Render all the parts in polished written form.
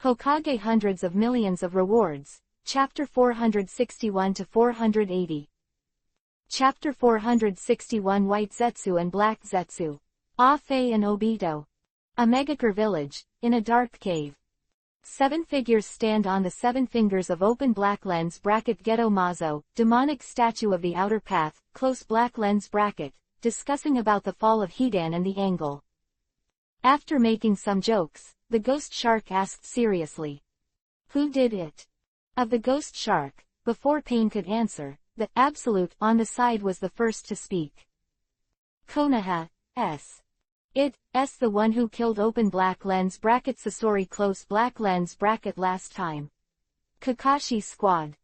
Hokage hundreds of millions of rewards. Chapter 461 to 480. Chapter 461 White Zetsu and Black Zetsu. Afe and Obito. A Megakure village, in a dark cave. 7 figures stand on the 7 fingers of open black lens bracket Geto Mazo, demonic statue of the outer path, close black lens bracket, discussing about the fall of Hidan and the angle. After making some jokes, the ghost shark asked seriously. Who did it? Of the ghost shark, before Pain could answer, the Absolute on the side was the first to speak. Konoha, It's the one who killed open black lens bracket Sasori close black lens bracket last time. Kakashi squad.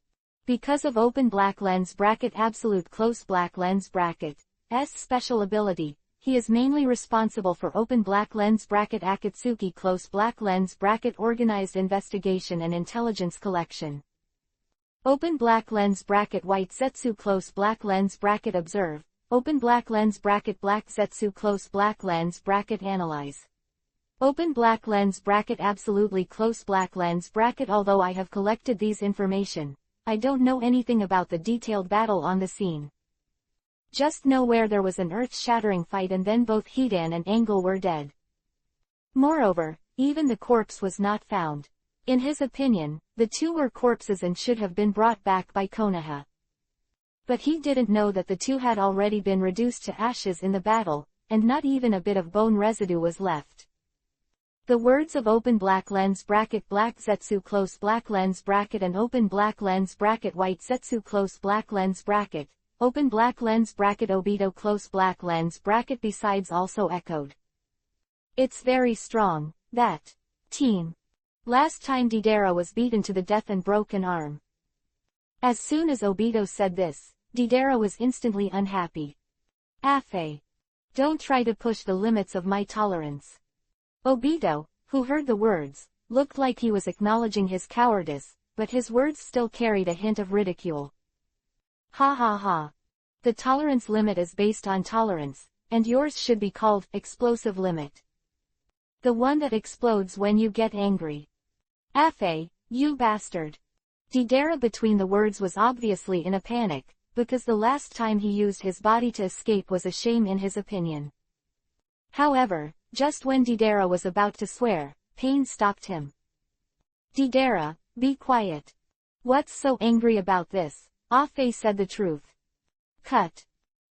Because of open black lens bracket Absolute close black lens bracket S special ability, he is mainly responsible for open black lens bracket Akatsuki close black lens bracket organized investigation and intelligence collection. Open black lens bracket White Zetsu close black lens bracket observe. Open black lens bracket Black Zetsu close black lens bracket analyze. Open black lens bracket absolutely close black lens bracket Although I have collected these information, I don't know anything about the detailed battle on the scene. Just know where there was an earth-shattering fight and then both Hidan and Angle were dead. Moreover, even the corpse was not found. In his opinion, the two were corpses and should have been brought back by Konoha. But he didn't know that the two had already been reduced to ashes in the battle, and not even a bit of bone residue was left. The words of open black lens bracket Black Zetsu close black lens bracket and open black lens bracket White Zetsu close black lens bracket, open black lens bracket Obito close black lens bracket besides also echoed. It's very strong, that team. Last time Deidara was beaten to the death and broke an arm. As soon as Obito said this, Deidara was instantly unhappy. Afe. Don't try to push the limits of my tolerance. Obito, who heard the words, looked like he was acknowledging his cowardice, but his words still carried a hint of ridicule. Ha ha ha. The tolerance limit is based on tolerance, and yours should be called explosive limit. The one that explodes when you get angry. Afe, you bastard. Deidara between the words was obviously in a panic, because the last time he used his body to escape was a shame in his opinion. However, just when Deidara was about to swear, Pain stopped him. Deidara, be quiet. What's so angry about this? Afe said the truth. Cut.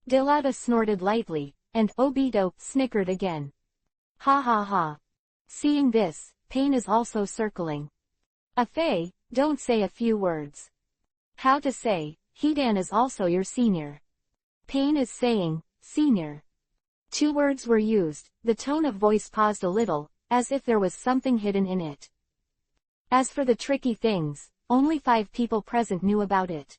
Deidara snorted lightly, and Obito snickered again. Ha ha ha. Seeing this, Pain is also circling. Afe, don't say a few words. How to say, Hidan is also your senior. Pain is saying, senior. 2 words were used, the tone of voice paused a little, as if there was something hidden in it. As for the tricky things, only 5 people present knew about it.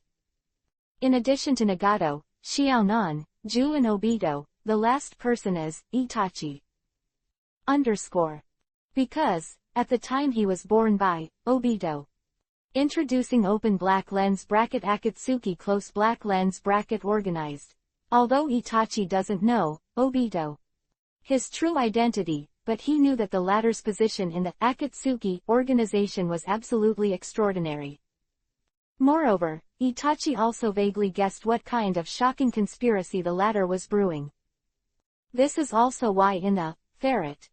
In addition to Nagato, Xiaonan, Ju and Obito, the last person is Itachi. Because, at the time he was born by Obito. Introducing open black lens bracket Akatsuki close black lens bracket organized. Although Itachi doesn't know, Obito, his true identity, but he knew that the latter's position in the Akatsuki organization was absolutely extraordinary. Moreover, Itachi also vaguely guessed what kind of shocking conspiracy the latter was brewing. This is also why in the ferret,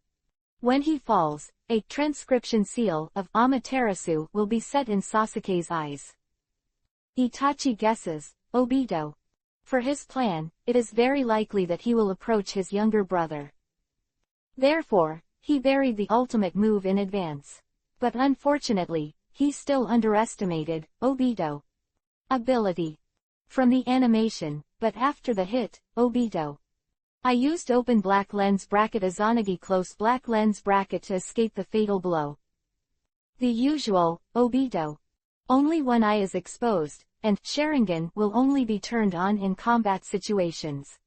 when he falls, a transcription seal of Amaterasu will be set in Sasuke's eyes. Itachi guesses, Obito. For his plan, it is very likely that he will approach his younger brother. Therefore, he buried the ultimate move in advance. But unfortunately, he still underestimated Obito ability from the animation, but after the hit, Obito. I used open black lens bracket Izanagi close black lens bracket to escape the fatal blow. The usual, Obito. Only one eye is exposed, and Sharingan will only be turned on in combat situations.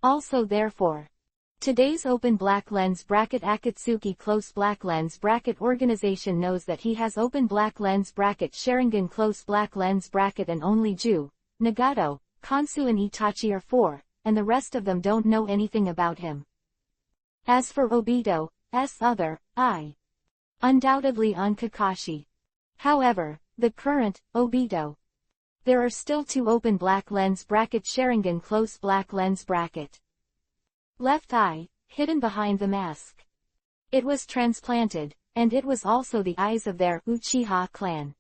Also therefore, today's open black lens bracket Akatsuki close black lens bracket organization knows that he has open black lens bracket Sharingan close black lens bracket and only Ju, Nagato, Kansu and Itachi are 4. And the rest of them don't know anything about him. As for Obito's other eye, undoubtedly on Kakashi. However, the current, Obito. There are still 2 open black lens bracket Sharingan close black lens bracket. Left eye, hidden behind the mask. It was transplanted, and it was also the eyes of their Uchiha clan.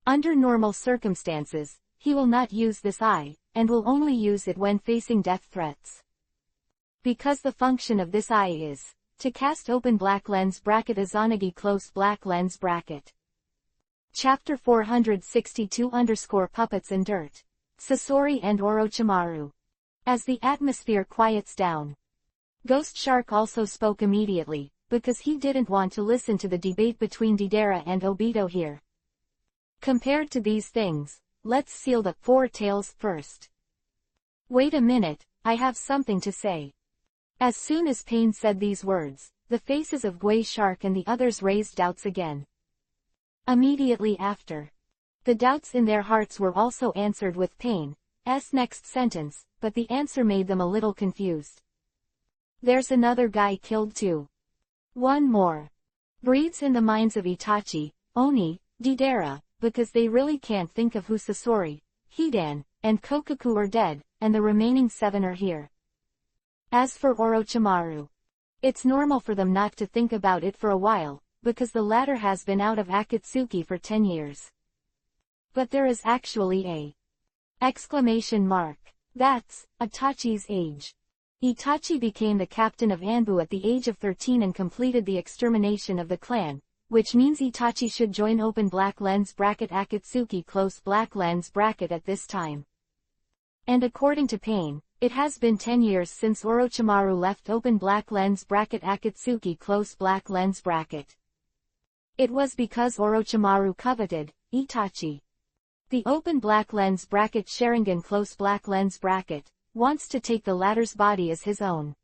Under normal circumstances, he will not use this eye, and will only use it when facing death threats. Because the function of this eye is to cast open black lens bracket Izanagi close black lens bracket. Chapter 462_Puppets and Dirt. Sasori and Orochimaru. As the atmosphere quiets down, Ghost Shark also spoke immediately, because he didn't want to listen to the debate between Deidara and Obito here. Compared to these things, let's seal the 4 tails first. Wait a minute, I have something to say. As soon as Pain said these words, the faces of Gwei Shark and the others raised doubts again. Immediately after, the doubts in their hearts were also answered with Pain's next sentence, but the answer made them a little confused. There's another guy killed too. One more. Breathes in the minds of Itachi, Oni, Deidara, because they really can't think of who Sasori, Hidan, and Kokoku are dead, and the remaining 7 are here. As for Orochimaru, it's normal for them not to think about it for a while, because the latter has been out of Akatsuki for 10 years. But there is actually a exclamation mark. That's Itachi's age. Itachi became the captain of Anbu at the age of 13 and completed the extermination of the clan, which means Itachi should join open black lens bracket Akatsuki close black lens bracket at this time. And according to Pain, it has been 10 years since Orochimaru left open black lens bracket Akatsuki close black lens bracket. It was because Orochimaru coveted Itachi. The open black lens bracket Sharingan close black lens bracket wants to take the latter's body as his own.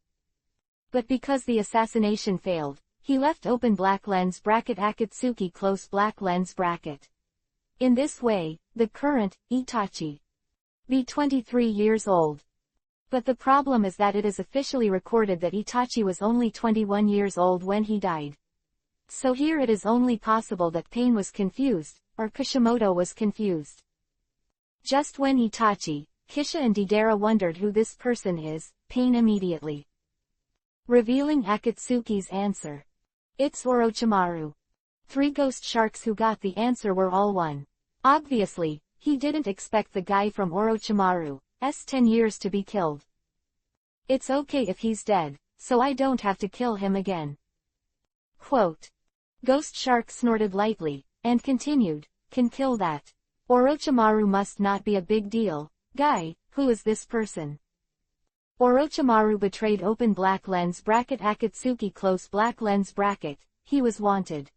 But because the assassination failed, he left open black lens bracket Akatsuki close black lens bracket. In this way, the current Itachi be 23 years old. But the problem is that it is officially recorded that Itachi was only 21 years old when he died. So here it is only possible that Pain was confused, or Kishimoto was confused. Just when Itachi, Kisha and Deidara wondered who this person is, Pain immediately revealing Akatsuki's answer. It's Orochimaru. 3 ghost sharks who got the answer were all one. Obviously, he didn't expect the guy from Orochimaru's 10 years to be killed. It's okay if he's dead, so I don't have to kill him again. Quote. Ghost Shark snorted lightly, and continued, can kill that. Orochimaru must not be a big deal. Guy, who is this person? Orochimaru betrayed open black lens bracket Akatsuki close black lens bracket, he was wanted.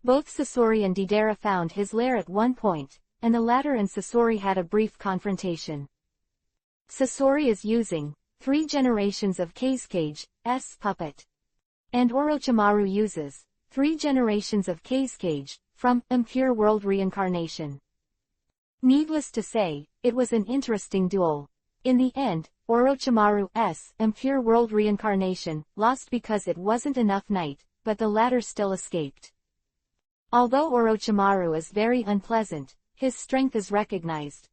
Both Sasori and Deidara found his lair at one point, and the latter and Sasori had a brief confrontation. Sasori is using 3 generations of Kage's puppet. And Orochimaru uses 3 generations of Kage from Impure World Reincarnation. Needless to say, it was an interesting duel. In the end, Orochimaru's Impure World Reincarnation lost because it wasn't enough night, but the latter still escaped. Although Orochimaru is very unpleasant, his strength is recognized.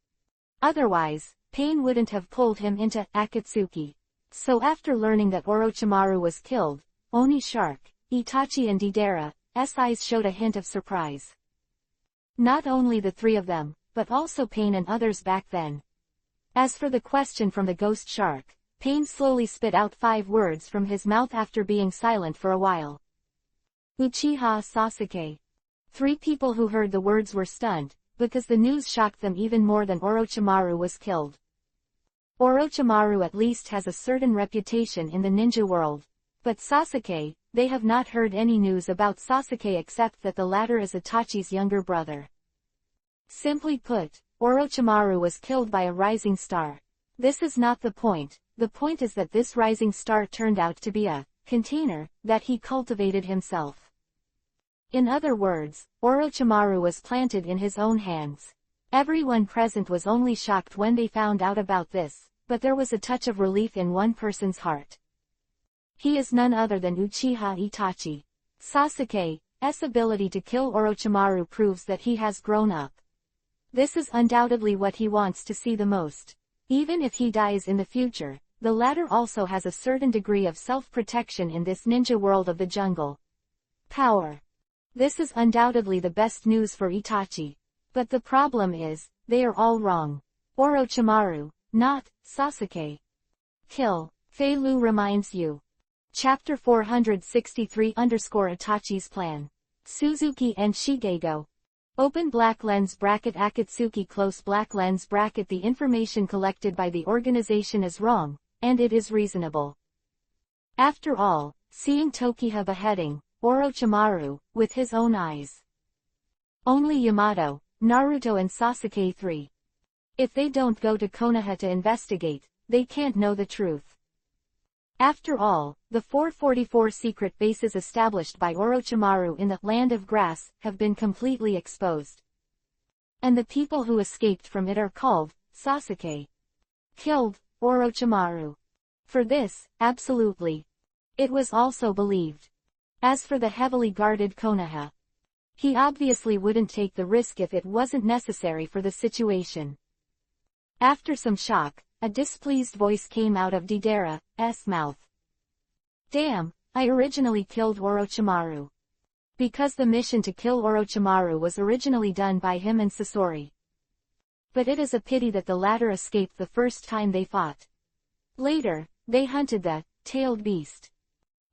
Otherwise, Pain wouldn't have pulled him into Akatsuki. So after learning that Orochimaru was killed, Oni Shark, Itachi and Deidara's eyes showed a hint of surprise. Not only the 3 of them, but also Pain and others back then. As for the question from the ghost shark, Pain slowly spit out 5 words from his mouth after being silent for a while. Uchiha Sasuke. 3 people who heard the words were stunned, because the news shocked them even more than Orochimaru was killed. Orochimaru at least has a certain reputation in the ninja world. But Sasuke, they have not heard any news about Sasuke except that the latter is Itachi's younger brother. Simply put, Orochimaru was killed by a rising star. This is not the point is that this rising star turned out to be a container that he cultivated himself. In other words, Orochimaru was planted in his own hands. Everyone present was only shocked when they found out about this, but there was a touch of relief in one person's heart. He is none other than Uchiha Itachi. Sasuke's ability to kill Orochimaru proves that he has grown up. This is undoubtedly what he wants to see the most. Even if he dies in the future, the latter also has a certain degree of self-protection in this ninja world of the jungle. Power. This is undoubtedly the best news for Itachi. But the problem is, they are all wrong. Orochimaru, not Sasuke. Kill. Fei Lu reminds you. Chapter 463 Itachi's plan. Suzuki and Shigego. Open black lens bracket Akatsuki close black lens bracket. The information collected by the organization is wrong, and it is reasonable. After all, seeing Tokiha beheading Orochimaru with his own eyes. Only Yamato, Naruto and Sasuke 3. If they don't go to Konoha to investigate, they can't know the truth. After all, the 444 secret bases established by Orochimaru in the Land of Grass have been completely exposed. And the people who escaped from it are called Sasuke. Killed Orochimaru. For this, absolutely. It was also believed. As for the heavily guarded Konoha, he obviously wouldn't take the risk if it wasn't necessary for the situation. After some shock, a displeased voice came out of Deidara's mouth. Damn, I originally killed Orochimaru. Because the mission to kill Orochimaru was originally done by him and Sasori. But it is a pity that the latter escaped the first time they fought. Later, they hunted the tailed beast.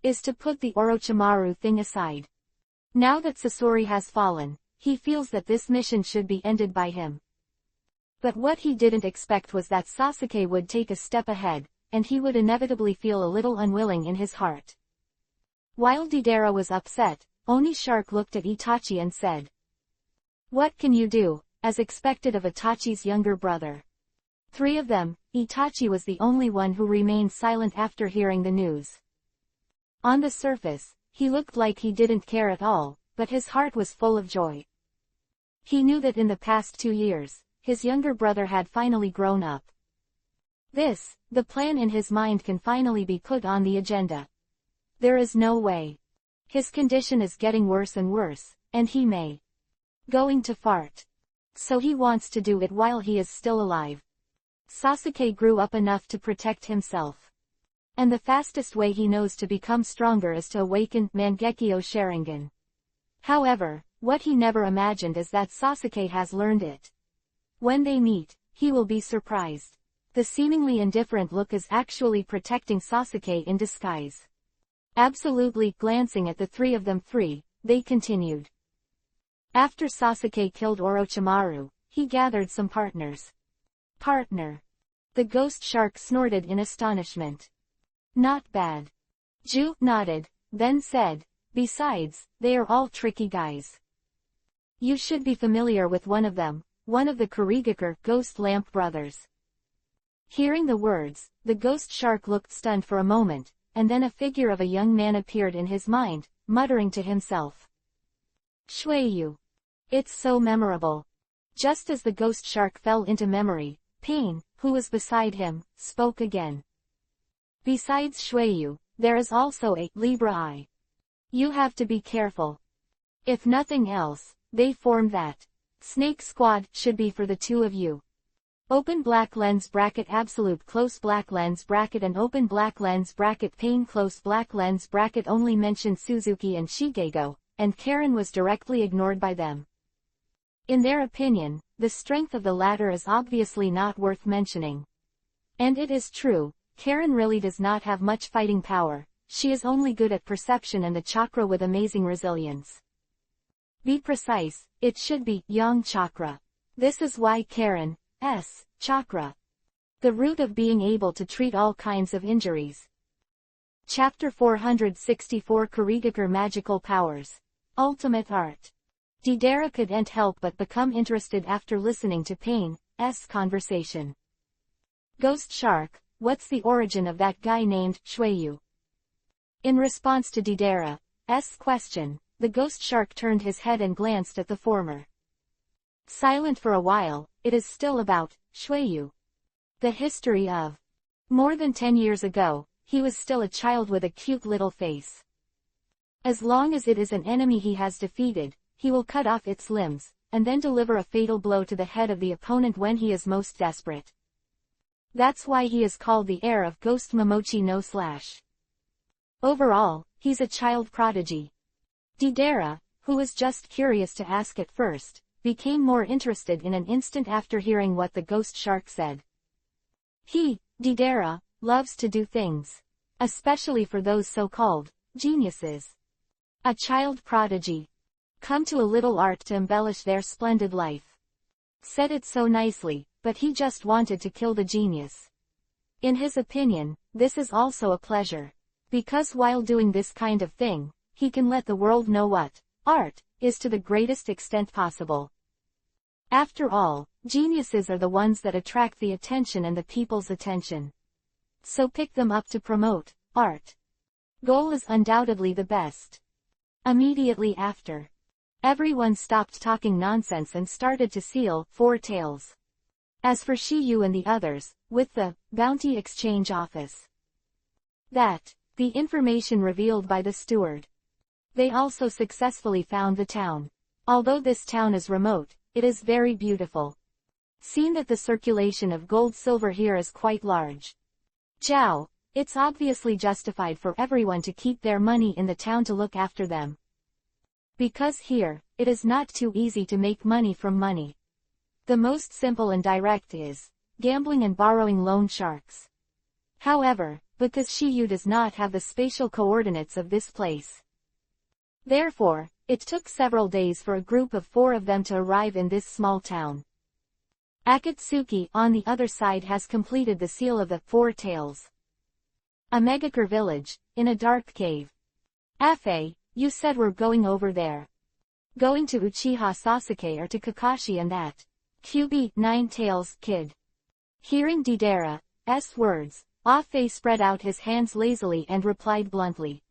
Is to put the Orochimaru thing aside. Now that Sasori has fallen, he feels that this mission should be ended by him. But what he didn't expect was that Sasuke would take a step ahead, and he would inevitably feel a little unwilling in his heart. While Deidara was upset, Oni Shark looked at Itachi and said, "What can you do?" as expected of Itachi's younger brother. Three of them, Itachi was the only one who remained silent after hearing the news. On the surface, he looked like he didn't care at all, but his heart was full of joy. He knew that in the past 2 years, his younger brother had finally grown up. The plan in his mind can finally be put on the agenda. There is no way. His condition is getting worse and worse, and he may going to fart. So he wants to do it while he is still alive. Sasuke grew up enough to protect himself. And the fastest way he knows to become stronger is to awaken Mangekyo Sharingan. However, what he never imagined is that Sasuke has learned it. When they meet, he will be surprised. The seemingly indifferent look is actually protecting Sasuke in disguise. Absolutely glancing at the three of them, they continued. After Sasuke killed Orochimaru, he gathered some partners. Partner. The ghost shark snorted in astonishment. Not bad. Ju nodded, then said, "Besides, they are all tricky guys. You should be familiar with one of them, one of the Kurigakure Ghost Lamp brothers." Hearing the words, the ghost shark looked stunned for a moment, and then a figure of a young man appeared in his mind, muttering to himself. Shueyu. It's so memorable. Just as the ghost shark fell into memory, Pain, who was beside him, spoke again. Besides Shueyu, there is also a Libra Eye. You have to be careful. If nothing else, they formed that Snake Squad should be for the two of you. Open black lens bracket absolute close black lens bracket and open black lens bracket Pain close black lens bracket only mentioned Suzuki and Shigego, and Karen was directly ignored by them. In their opinion, the strength of the latter is obviously not worth mentioning. And it is true, Karen really does not have much fighting power, she is only good at perception and the chakra with amazing resilience. Be precise, it should be Yang chakra. This is why Karen's chakra. The root of being able to treat all kinds of injuries. Chapter 464 Kurigakure Magical Powers. Ultimate Art. Deidara couldn't help but become interested after listening to Pain's conversation. Ghost Shark, what's the origin of that guy named Shueyu? In response to Deidara's question, the ghost shark turned his head and glanced at the former. Silent for a while, it is still about Shueyu. The history of. More than 10 years ago, he was still a child with a cute little face. As long as it is an enemy he has defeated, he will cut off its limbs, and then deliver a fatal blow to the head of the opponent when he is most desperate. That's why he is called the heir of Ghost Momochi no Slash. Overall, he's a child prodigy. Deidara, who was just curious to ask at first, became more interested in an instant after hearing what the ghost shark said. Deidara, loves to do things. Especially for those so-called geniuses. A child prodigy. Come to a little art to embellish their splendid life. Said it so nicely, but he just wanted to kill the genius. In his opinion, this is also a pleasure. Because while doing this kind of thing, he can let the world know what art is to the greatest extent possible. After all, geniuses are the ones that attract the attention and the people's attention. So pick them up to promote art. Goal is undoubtedly the best. Immediately after, everyone stopped talking nonsense and started to seal 4 tails. As for Shiyu and the others, with the bounty exchange office, the information revealed by the steward. They also successfully found the town. Although this town is remote, it is very beautiful. Seen that the circulation of gold-silver here is quite large. Zhao, it's obviously justified for everyone to keep their money in the town to look after them. Because here, it is not too easy to make money from money. The most simple and direct is gambling and borrowing loan sharks. However, because Shiyu does not have the spatial coordinates of this place. Therefore, it took several days for a group of 4 of them to arrive in this small town. Akatsuki, on the other side, has completed the seal of the 4 tails. A Megakure village, in a dark cave. Afe, you said we're going over there. Going to Uchiha Sasuke or to Kakashi and that QB 9 tails kid. Hearing Deidara's words, Afe spread out his hands lazily and replied bluntly.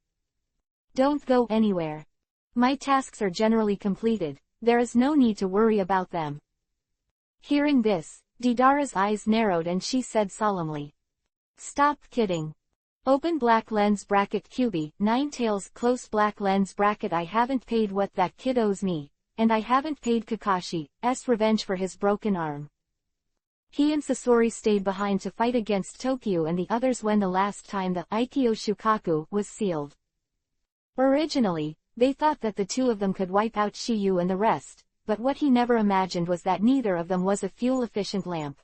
Don't go anywhere. My tasks are generally completed, there is no need to worry about them. Hearing this, Deidara's eyes narrowed and she said solemnly. Stop kidding. Open black lens bracket QB 9 tails close black lens bracket. I haven't paid what that kid owes me, and I haven't paid Kakashi's revenge for his broken arm. He and Sasori stayed behind to fight against Tokyo and the others when the last time the Aikyo Shukaku was sealed. Originally, they thought that the 2 of them could wipe out Shiyu and the rest, but what he never imagined was that neither of them was a fuel-efficient lamp.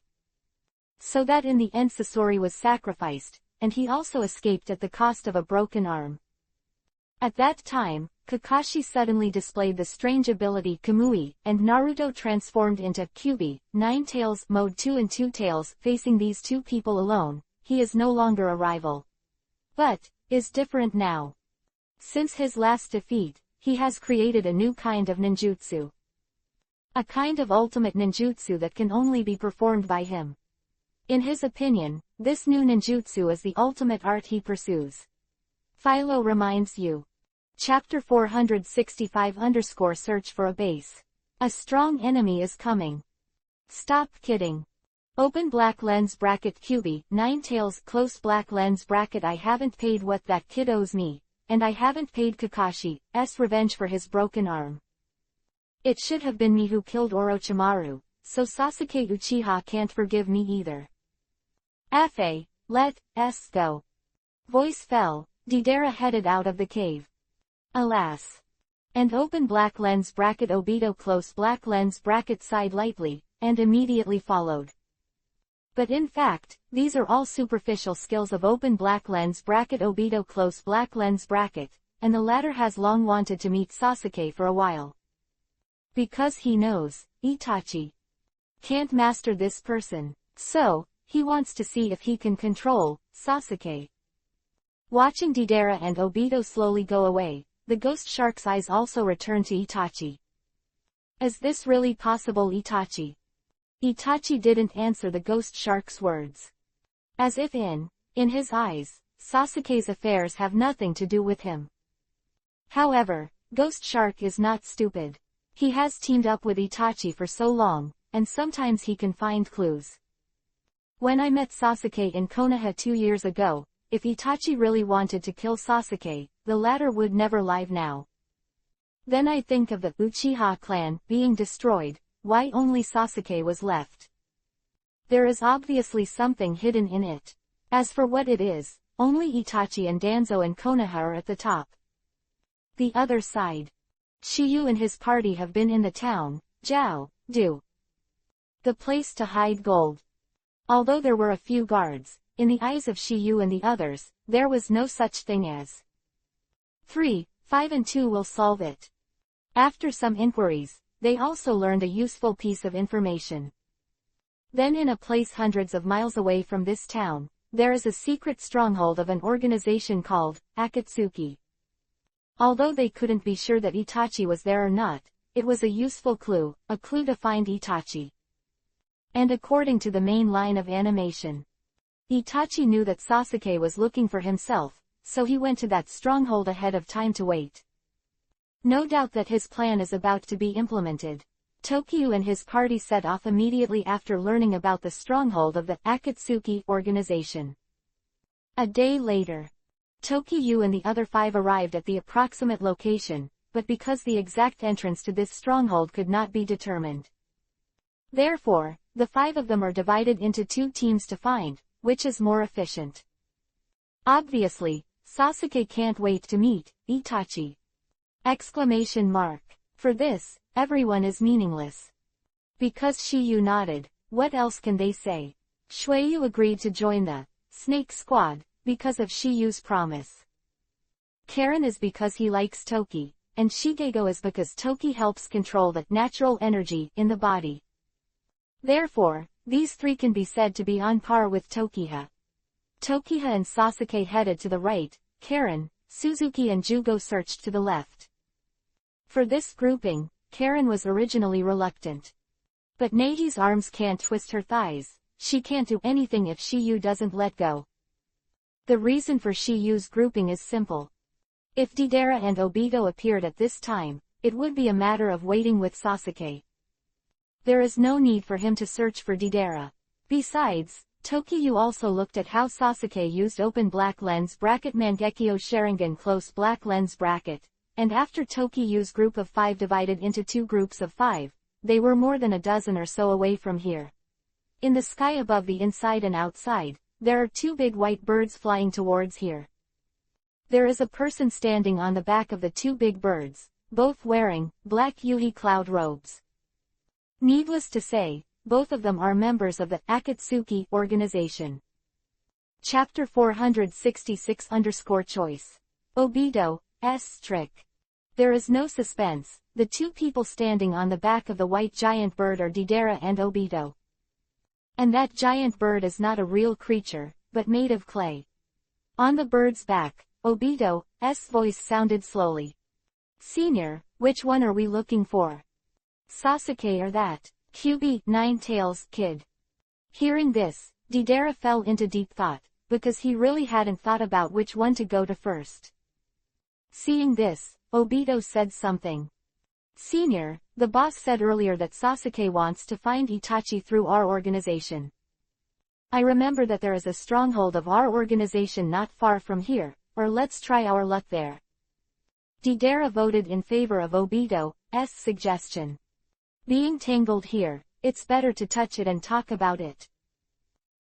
So that in the end Sasori was sacrificed, and he also escaped at the cost of a broken arm. At that time, Kakashi suddenly displayed the strange ability Kamui, and Naruto transformed into QB 9 tails mode 2 and 2 tails. Facing these 2 people alone, he is no longer a rival. But is different now. Since his last defeat, he has created a new kind of ninjutsu. A kind of ultimate ninjutsu that can only be performed by him. In his opinion, this new ninjutsu is the ultimate art he pursues. Philo reminds you. Chapter 465 _ for a base. A strong enemy is coming. Stop kidding. Open black lens bracket QB 9 tails close black lens bracket. I haven't paid what that kid owes me, and I haven't paid Kakashi's revenge for his broken arm. It should have been me who killed Orochimaru, so Sasuke Uchiha can't forgive me either. Afe, let's go. Voice fell, Deidara headed out of the cave. Alas. And open black lens bracket Obito close black lens bracket sighed lightly, and immediately followed. But in fact, these are all superficial skills of open black lens bracket Obito close black lens bracket, and the latter has long wanted to meet Sasuke for a while. Because he knows, Itachi can't master this person, so, he wants to see if he can control Sasuke. Watching Deidara and Obito slowly go away, the ghost shark's eyes also returned to Itachi. Is this really possible, Itachi? Itachi didn't answer the ghost shark's words. As if in his eyes, Sasuke's affairs have nothing to do with him. However, Ghost Shark is not stupid. He has teamed up with Itachi for so long, and sometimes he can find clues. When I met Sasuke in Konoha 2 years ago, if Itachi really wanted to kill Sasuke, the latter would never live now. Then I think of the Uchiha clan being destroyed, why only Sasuke was left. There is obviously something hidden in it. As for what it is, only Itachi and Danzo and Konoha are at the top. The other side. Shiyu and his party have been in the town, Jiao-do, the place to hide gold. Although there were a few guards, in the eyes of Shiyu and the others, there was no such thing as 3, 5 and 2 will solve it. After some inquiries, they also learned a useful piece of information. Then in a place hundreds of miles away from this town, there is a secret stronghold of an organization called Akatsuki. Although they couldn't be sure that Itachi was there or not, it was a useful clue, a clue to find Itachi. And according to the main line of animation, Itachi knew that Sasuke was looking for himself, so he went to that stronghold ahead of time to wait. No doubt that his plan is about to be implemented. Tokyu and his party set off immediately after learning about the stronghold of the Akatsuki organization. A day later, Tokyu and the other 5 arrived at the approximate location, but because the exact entrance to this stronghold could not be determined. Therefore, the 5 of them are divided into 2 teams to find, which is more efficient. Obviously, Sasuke can't wait to meet Itachi! Exclamation mark. For this, everyone is meaningless. Because Shiyu nodded, what else can they say? Shueyu agreed to join the Snake Squad, because of Shiyu's promise. Karen is because he likes Toki, and Shigego is because Toki helps control the natural energy in the body. Therefore, these 3 can be said to be on par with Tokiha. Tokiha and Sasuke headed to the right, Karen, Suzuki and Jugo searched to the left. For this grouping, Karen was originally reluctant. But Neihi's arms can't twist her thighs, she can't do anything if Shiyu doesn't let go. The reason for Shiyu's grouping is simple. If Deidara and Obito appeared at this time, it would be a matter of waiting with Sasuke. There is no need for him to search for Deidara. Besides, Tokyu also looked at how Sasuke used open black lens bracket Mangekyo Sharingan close black lens bracket, and after Tokyu's group of 5 divided into 2 groups of 5, they were more than a dozen or so away from here. In the sky above the inside and outside, there are 2 big white birds flying towards here. There is a person standing on the back of the 2 big birds, both wearing black Yuhi cloud robes. Needless to say, both of them are members of the Akatsuki organization. Chapter 466_choice. Obito's trick. There is no suspense, the 2 people standing on the back of the white giant bird are Deidara and Obito. And that giant bird is not a real creature, but made of clay. On the bird's back, Obito's voice sounded slowly. Senior, which one are we looking for? Sasuke or that QB 9-tails kid? Hearing this, Deidara fell into deep thought, because he really hadn't thought about which one to go to first. Seeing this, Obito said something. Senior, the boss said earlier that Sasuke wants to find Itachi through our organization. I remember that there is a stronghold of our organization not far from here, or let's try our luck there. Deidara voted in favor of Obito's suggestion. Being tangled here, it's better to touch it and talk about it.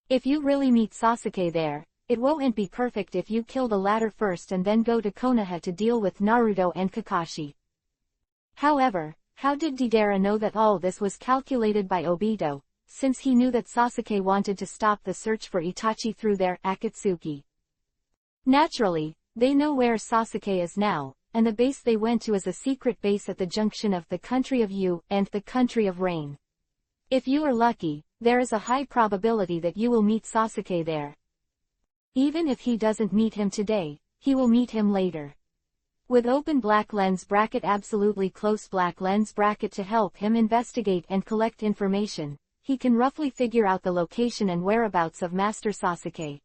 If you really meet Sasuke there, it won't be perfect if you kill the latter first and then go to Konoha to deal with Naruto and Kakashi. However, how did Deidara know that all this was calculated by Obito, since he knew that Sasuke wanted to stop the search for Itachi through their Akatsuki? Naturally, they know where Sasuke is now, and the base they went to is a secret base at the junction of the Country of Yu and the Country of Rain. If you are lucky, there is a high probability that you will meet Sasuke there. Even if he doesn't meet him today, he will meet him later. With open black lens bracket absolutely close black lens bracket to help him investigate and collect information, he can roughly figure out the location and whereabouts of Master Sasuke.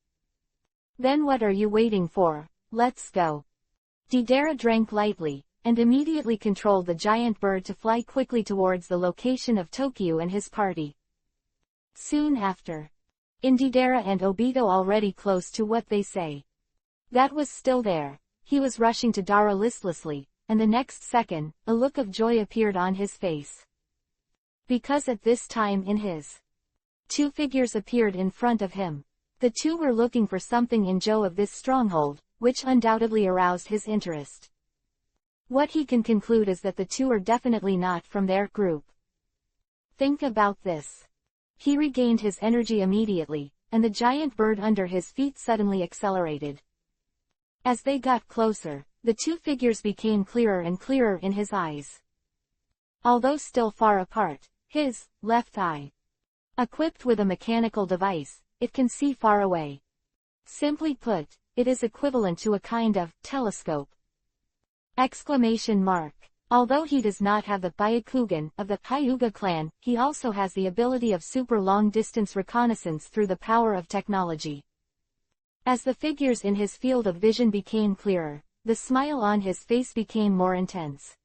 Then what are you waiting for? Let's go. Deidara drank lightly, and immediately controlled the giant bird to fly quickly towards the location of Tokyu and his party. Soon after. In Deidara and Obito already close to what they say. That was still there. He was rushing to Dara listlessly, and the next second, a look of joy appeared on his face. Because at this time in his two figures appeared in front of him. The two were looking for something in Joe of this stronghold, which undoubtedly aroused his interest. What he can conclude is that the two are definitely not from their group. Think about this. He regained his energy immediately, and the giant bird under his feet suddenly accelerated. As they got closer, the two figures became clearer and clearer in his eyes. Although still far apart, his left eye, equipped with a mechanical device, it can see far away. Simply put, it is equivalent to a kind of telescope. Exclamation mark. Although he does not have the Byakugan of the Hyuga clan, he also has the ability of super long-distance reconnaissance through the power of technology. As the figures in his field of vision became clearer, the smile on his face became more intense.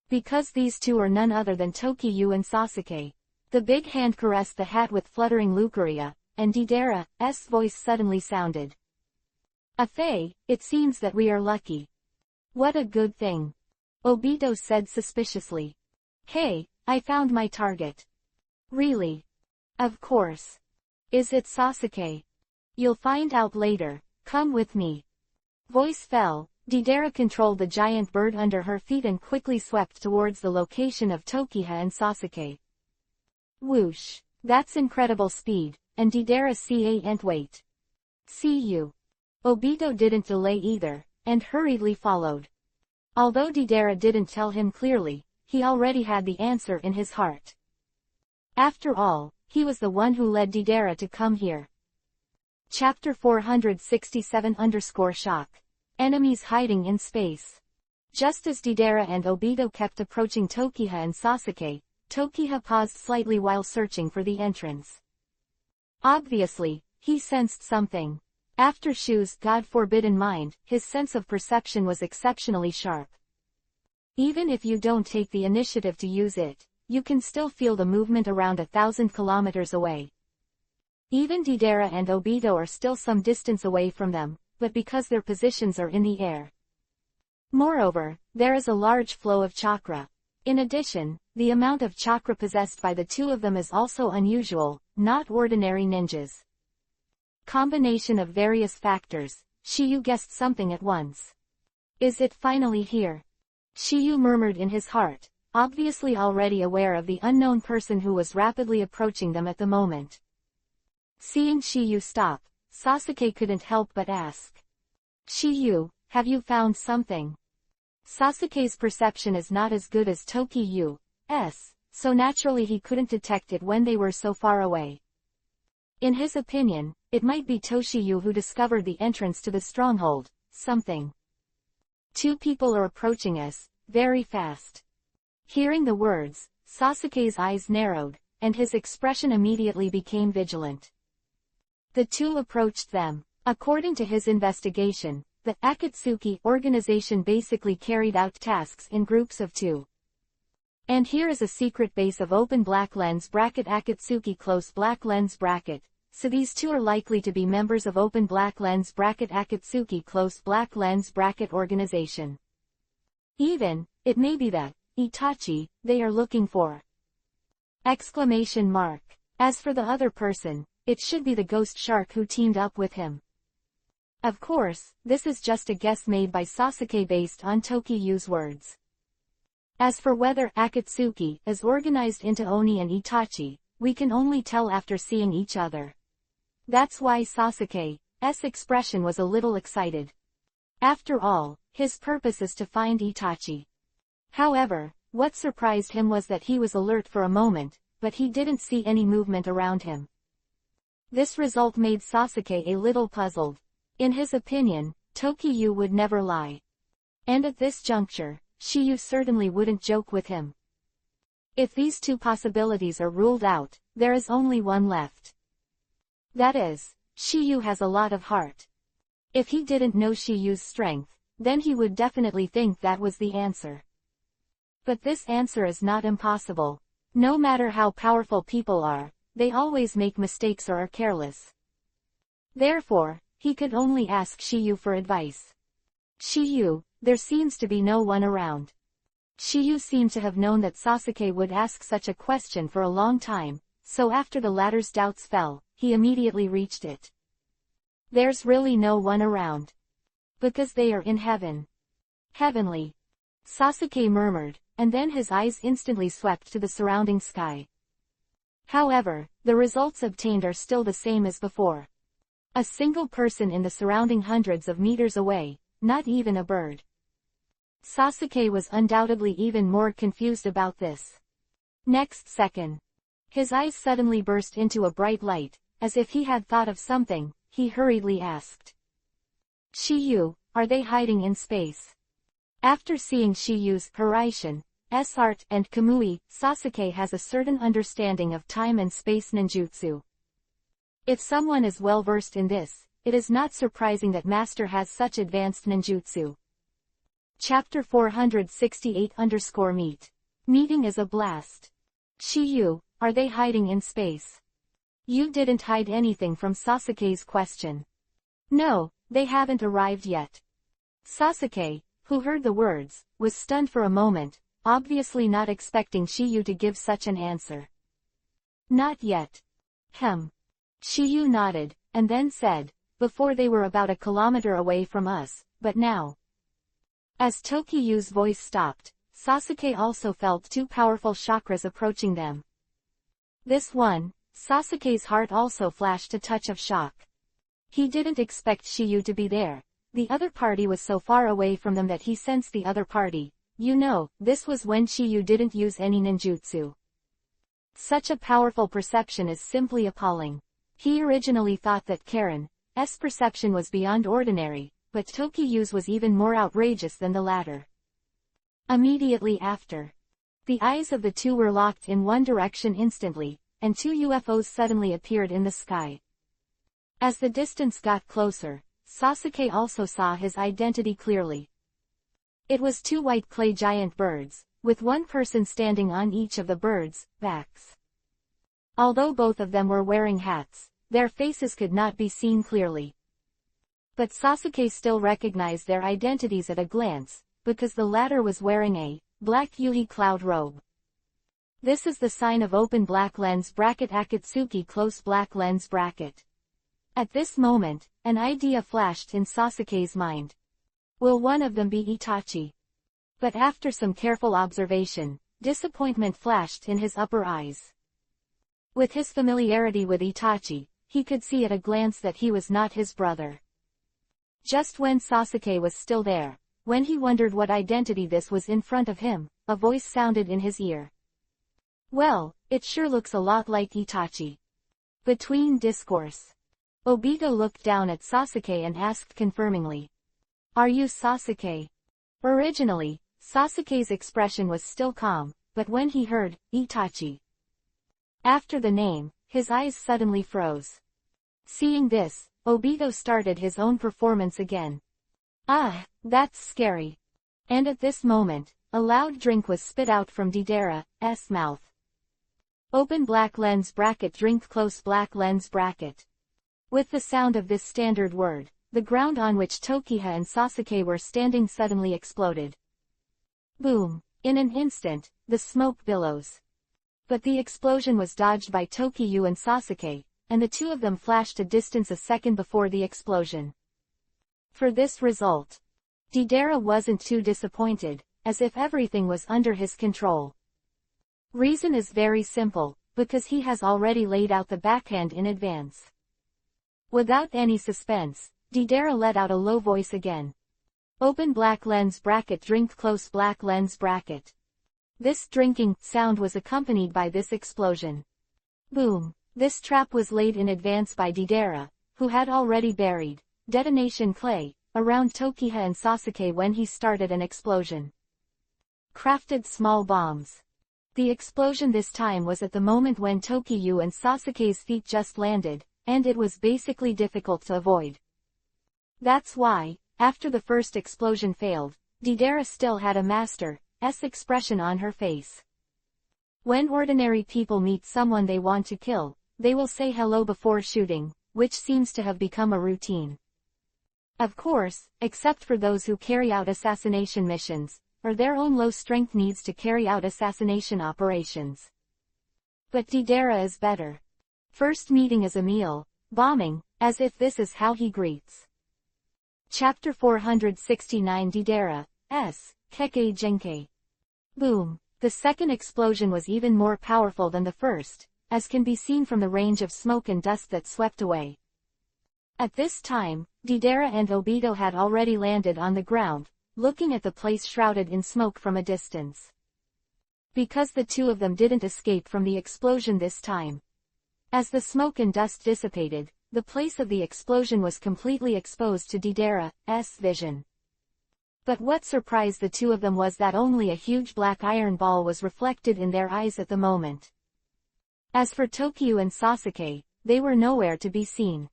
Because these two are none other than Tokiyu and Sasuke. The big hand caressed the hat with fluttering Lucaria, and Deidara's voice suddenly sounded. Athe, it seems that we are lucky. What a good thing. Obito said suspiciously. Hey, I found my target. Really? Of course. Is it Sasuke? You'll find out later, come with me. Voice fell, Deidara controlled the giant bird under her feet and quickly swept towards the location of Tokiha and Sasuke. Whoosh. That's incredible speed, and Deidara can't wait. See you. Obito didn't delay either, and hurriedly followed. Although Deidara didn't tell him clearly, he already had the answer in his heart. After all, he was the one who led Deidara to come here. Chapter 467_Shock. Enemies hiding in space. Just as Deidara and Obito kept approaching Tokiha and Sasuke, Tokiha paused slightly while searching for the entrance. Obviously, he sensed something. After Shu's God-forbidden mind, his sense of perception was exceptionally sharp. Even if you don't take the initiative to use it, you can still feel the movement around 1,000 kilometers away. Even Deidara and Obito are still some distance away from them, but because their positions are in the air. Moreover, there is a large flow of chakra. In addition, the amount of chakra possessed by the two of them is also unusual, not ordinary ninjas. Combination of various factors, Shiyu guessed something at once. Is it finally here? Shiyu murmured in his heart, obviously already aware of the unknown person who was rapidly approaching them at the moment. Seeing Shiyu stop, Sasuke couldn't help but ask. Shiyu, have you found something? Sasuke's perception is not as good as Tokiyu's, so naturally he couldn't detect it when they were so far away. In his opinion, it might be Toshiyu who discovered the entrance to the stronghold, something. Two people are approaching us, very fast. Hearing the words, Sasuke's eyes narrowed, and his expression immediately became vigilant. The two approached them. According to his investigation, the Akatsuki organization basically carried out tasks in groups of two. And here is a secret base of open black lens bracket Akatsuki close black lens bracket, so these two are likely to be members of open black lens bracket Akatsuki close black lens bracket organization. Even, it may be that, Itachi, they are looking for. Exclamation mark. As for the other person, it should be the ghost shark who teamed up with him. Of course, this is just a guess made by Sasuke based on Tokiyu's words. As for whether Akatsuki is organized into Oni and Itachi, we can only tell after seeing each other. That's why Sasuke's expression was a little excited. After all, his purpose is to find Itachi. However, what surprised him was that he was alert for a moment, but he didn't see any movement around him. This result made Sasuke a little puzzled. In his opinion, Tokiyu would never lie. And at this juncture, Shiyu certainly wouldn't joke with him. If these two possibilities are ruled out, there is only one left. That is, Shiyu has a lot of heart. If he didn't know Shiyu's strength, then he would definitely think that was the answer. But this answer is not impossible. No matter how powerful people are, they always make mistakes or are careless. Therefore, he could only ask Shiyu for advice. Shiyu, there seems to be no one around. Shiyu seemed to have known that Sasuke would ask such a question for a long time, so after the latter's doubts fell, he immediately reached it. There's really no one around. Because they are in heaven. Heavenly. Sasuke murmured, and then his eyes instantly swept to the surrounding sky. However, the results obtained are still the same as before. A single person in the surrounding hundreds of meters away, not even a bird. Sasuke was undoubtedly even more confused about this. Next second. His eyes suddenly burst into a bright light, as if he had thought of something, he hurriedly asked. Shiyu, are they hiding in space? After seeing Shiyu's Hiraishin, S-art, and Kamui, Sasuke has a certain understanding of time and space ninjutsu. If someone is well versed in this, it is not surprising that Master has such advanced ninjutsu. Chapter 468-Meet. Meeting is a blast. Shiyu, are they hiding in space? You didn't hide anything from Sasuke's question. No, they haven't arrived yet. Sasuke, who heard the words, was stunned for a moment, obviously not expecting Shiyu to give such an answer. Not yet. Shiyu nodded, and then said, before they were about a kilometer away from us, but now. As Tokiyu's voice stopped, Sasuke also felt two powerful chakras approaching them. This one, Sasuke's heart also flashed a touch of shock. He didn't expect Shiyu to be there. The other party was so far away from them that he sensed the other party. This was when Shiyu didn't use any ninjutsu. Such a powerful perception is simply appalling. He originally thought that Karen's perception was beyond ordinary, but Tokiyu's was even more outrageous than the latter. Immediately after, the eyes of the two were locked in one direction instantly, and two UFOs suddenly appeared in the sky. As the distance got closer, Sasuke also saw his identity clearly. It was two white clay giant birds, with one person standing on each of the birds' backs. Although both of them were wearing hats, their faces could not be seen clearly. But Sasuke still recognized their identities at a glance, because the latter was wearing a black Yuhi cloud robe. This is the sign of open black lens bracket Akatsuki close black lens bracket. At this moment, an idea flashed in Sasuke's mind. Will one of them be Itachi? But after some careful observation, disappointment flashed in his upper eyes. With his familiarity with Itachi, he could see at a glance that he was not his brother. Just when Sasuke was still there, when he wondered what identity this was in front of him, a voice sounded in his ear. Well, it sure looks a lot like Itachi. Between discourse, Obito looked down at Sasuke and asked confirmingly. Are you Sasuke? Originally, Sasuke's expression was still calm, but when he heard Itachi after the name, his eyes suddenly froze. Seeing this, Obito started his own performance again. Ah, that's scary. And at this moment, a loud drink was spit out from Deidara's mouth. Open black lens bracket drink close black lens bracket. With the sound of this standard word, the ground on which Tokiyuki and Sasuke were standing suddenly exploded. Boom! In an instant, the smoke billows. But the explosion was dodged by Tokiyuki and Sasuke, and the two of them flashed a distance a second before the explosion. For this result, Deidara wasn't too disappointed, as if everything was under his control. Reason is very simple, because he has already laid out the backhand in advance. Without any suspense, Deidara let out a low voice again. Open black lens bracket drink close black lens bracket. This drinking sound was accompanied by this explosion. Boom! This trap was laid in advance by Deidara, who had already buried detonation clay around Tokiyuki and Sasuke when he started an explosion. Crafted small bombs. The explosion this time was at the moment when Tokiyuki and Sasuke's feet just landed, and it was basically difficult to avoid. That's why, after the first explosion failed, Deidara still had a master's expression on her face. When ordinary people meet someone they want to kill, they will say hello before shooting, which seems to have become a routine. Of course, except for those who carry out assassination missions, or their own low strength needs to carry out assassination operations. But Deidara is better. First meeting is a meal, bombing, as if this is how he greets. Chapter 469 Deidara, S. Keke Genke. Boom. The second explosion was even more powerful than the first, as can be seen from the range of smoke and dust that swept away. At this time, Deidara and Obito had already landed on the ground, looking at the place shrouded in smoke from a distance. Because the two of them didn't escape from the explosion this time. As the smoke and dust dissipated, the place of the explosion was completely exposed to Deidara's vision. But what surprised the two of them was that only a huge black iron ball was reflected in their eyes at the moment. As for Tokyo and Sasuke, they were nowhere to be seen.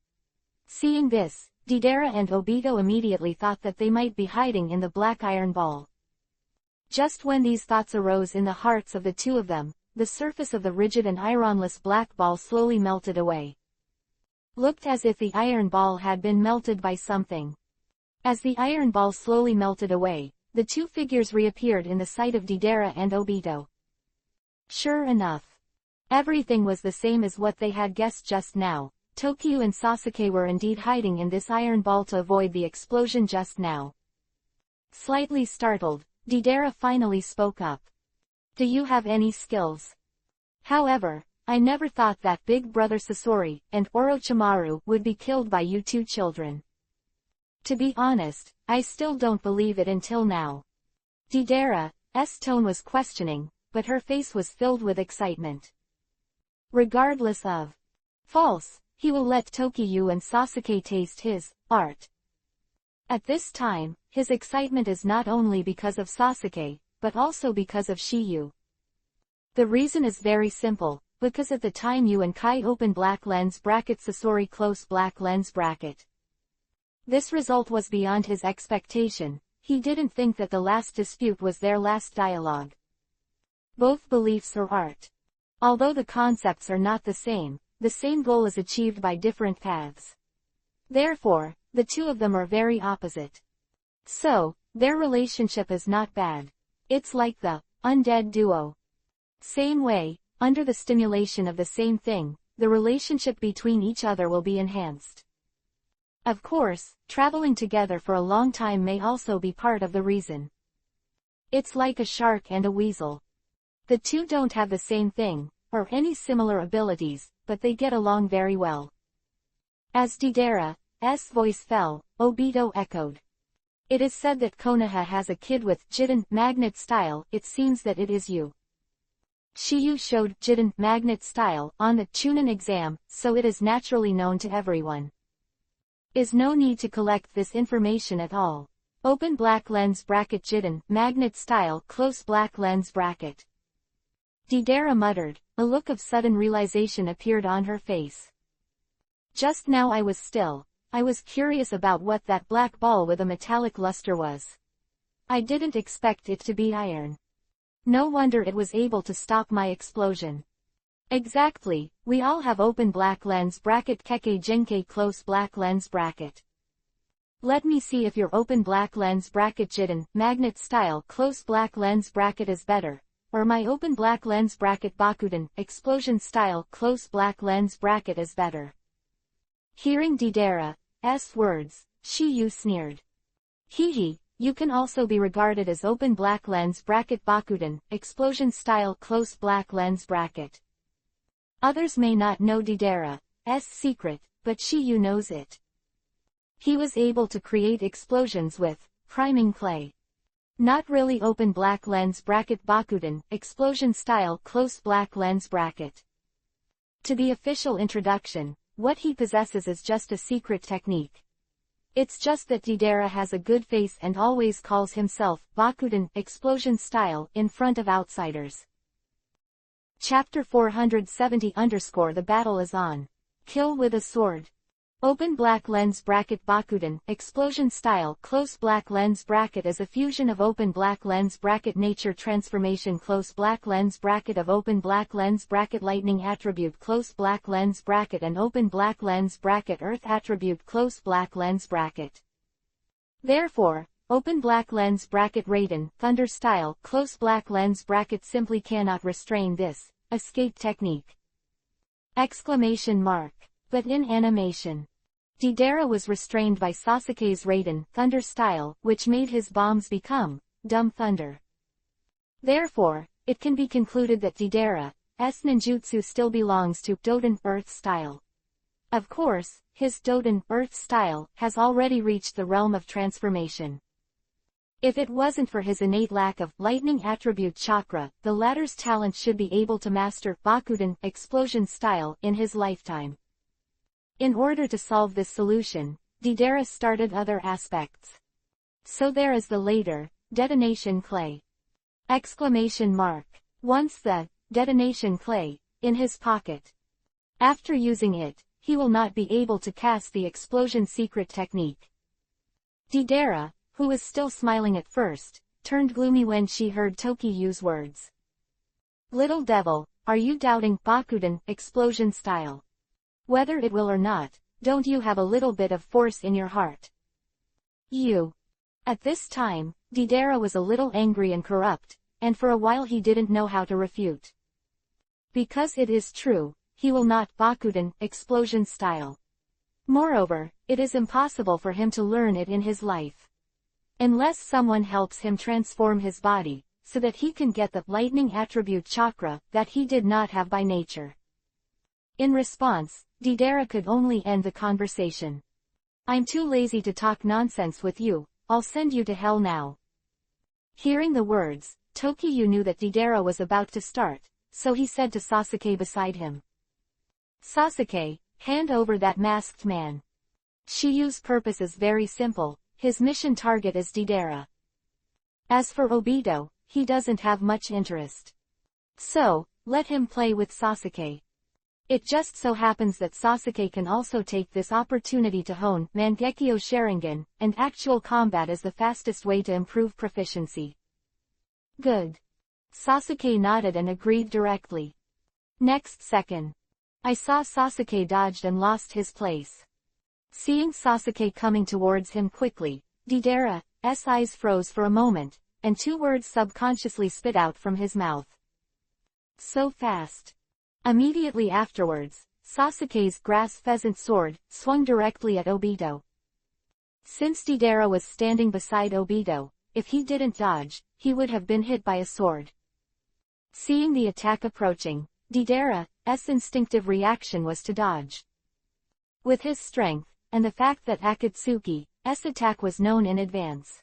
Seeing this, Deidara and Obito immediately thought that they might be hiding in the black iron ball. Just when these thoughts arose in the hearts of the two of them, the surface of the rigid and ironless black ball slowly melted away. Looked as if the iron ball had been melted by something. As the iron ball slowly melted away, the two figures reappeared in the sight of Deidara and Obito. Sure enough. Everything was the same as what they had guessed just now. Tokyo and Sasuke were indeed hiding in this iron ball to avoid the explosion just now. Slightly startled, Deidara finally spoke up. Do you have any skills? However, I never thought that Big Brother Sasori and Orochimaru would be killed by you two children. To be honest, I still don't believe it until now. Deidara's tone was questioning, but her face was filled with excitement. Regardless of false, he will let Tokyo and Sasuke taste his art. At this time, his excitement is not only because of Sasuke, but also because of Shiyu. The reason is very simple, because at the time you and Kai open black lens bracket Sasori close black lens bracket. This result was beyond his expectation. He didn't think that the last dispute was their last dialogue. Both beliefs are art. Although the concepts are not the same goal is achieved by different paths. Therefore, the two of them are very opposite. So, their relationship is not bad. It's like the undead duo. Same way, under the stimulation of the same thing, the relationship between each other will be enhanced. Of course, traveling together for a long time may also be part of the reason. It's like a shark and a weasel. The two don't have the same thing, or any similar abilities, but they get along very well. As Deidara's voice fell, Obito echoed. It is said that Konoha has a kid with Jiden magnet style. It seems that it is you. Shiyu showed Jiden magnet style on the Chunin exam, so it is naturally known to everyone. Is no need to collect this information at all. Open black lens bracket Jiden magnet style close black lens bracket. Deidara muttered. A look of sudden realization appeared on her face. Just now I was curious about what that black ball with a metallic luster was. I didn't expect it to be iron. No wonder it was able to stop my explosion. Exactly, we all have open black lens bracket Keke Genke close black lens bracket. Let me see if your open black lens bracket Jiden magnet style close black lens bracket is better, or my open black lens bracket Bakuden explosion style close black lens bracket is better. Hearing Deidara's words, Shiyu sneered. Hehe, you can also be regarded as open black lens bracket Bakuden explosion style close black lens bracket. Others may not know Deidara's secret, but Shiyu knows it. He was able to create explosions with priming clay. Not really open black lens bracket Bakuden explosion style close black lens bracket. To the official introduction, what he possesses is just a secret technique. It's just that Deidara has a good face and always calls himself Bakuden explosion style in front of outsiders. Chapter 470 _ The battle is on. Kill with a sword. Open black lens bracket Bakuden explosion style close black lens bracket is a fusion of open black lens bracket nature transformation close black lens bracket of open black lens bracket lightning attribute close black lens bracket and open black lens bracket earth attribute close black lens bracket. Therefore, open black lens bracket Raiden, Thunder style, close black lens bracket simply cannot restrain this escape technique. Exclamation mark. But in animation, Deidara was restrained by Sasuke's Raiden, Thunder style, which made his bombs become dumb thunder. Therefore, it can be concluded that Deidara's ninjutsu still belongs to Doden Earth style. Of course, his Doden Earth style has already reached the realm of transformation. If it wasn't for his innate lack of lightning attribute chakra, the latter's talent should be able to master Bakuden explosion style in his lifetime. In order to solve this solution, Deidara started other aspects. So there is the later detonation clay. Exclamation mark. Once the detonation clay in his pocket. After using it, he will not be able to cast the explosion secret technique. Deidara, who was still smiling at first, turned gloomy when she heard Toki use words. Little devil, are you doubting Bakuden explosion style? Whether it will or not, don't you have a little bit of force in your heart? You. At this time, Deidara was a little angry and corrupt, and for a while he didn't know how to refute. Because it is true, he will not Bakuden explosion style. Moreover, it is impossible for him to learn it in his life. Unless someone helps him transform his body, so that he can get the lightning attribute chakra that he did not have by nature. In response, Deidara could only end the conversation. I'm too lazy to talk nonsense with you, I'll send you to hell now. Hearing the words, Tokiyu knew that Deidara was about to start, so he said to Sasuke beside him. Sasuke, hand over that masked man. Shiyu's purpose is very simple, his mission target is Deidara. As for Obito, he doesn't have much interest. So, let him play with Sasuke. It just so happens that Sasuke can also take this opportunity to hone Mangekyo Sharingan, and actual combat is the fastest way to improve proficiency. Good. Sasuke nodded and agreed directly. Next second, I saw Sasuke dodged and lost his place. Seeing Sasuke coming towards him quickly, Deidara's eyes froze for a moment, and two words subconsciously spit out from his mouth. So fast. Immediately afterwards, Sasuke's grass pheasant sword swung directly at Obito. Since Deidara was standing beside Obito, if he didn't dodge, he would have been hit by a sword. Seeing the attack approaching, Deidara's instinctive reaction was to dodge. With his strength, and the fact that Akatsuki's attack was known in advance.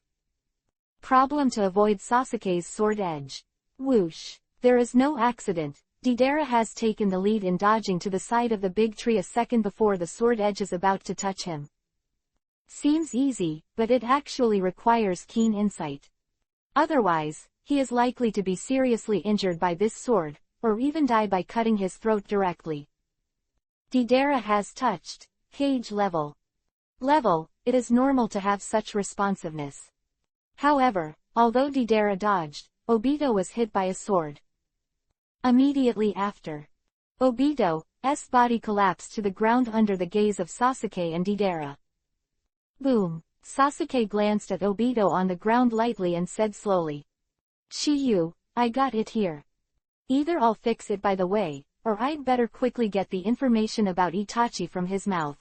Problem to avoid Sasuke's sword edge. Whoosh. There is no accident. Deidara has taken the lead in dodging to the side of the big tree a second before the sword edge is about to touch him. Seems easy, but it actually requires keen insight. Otherwise, he is likely to be seriously injured by this sword, or even die by cutting his throat directly. Deidara has touched Hokage level. It is normal to have such responsiveness. However, although Deidara dodged, Obito was hit by a sword. Immediately after, Obito's body collapsed to the ground under the gaze of Sasuke and Deidara. Boom! Sasuke glanced at Obito on the ground lightly and said slowly. Shiyu, I got it here. Either I'll fix it by the way, or I'd better quickly get the information about Itachi from his mouth.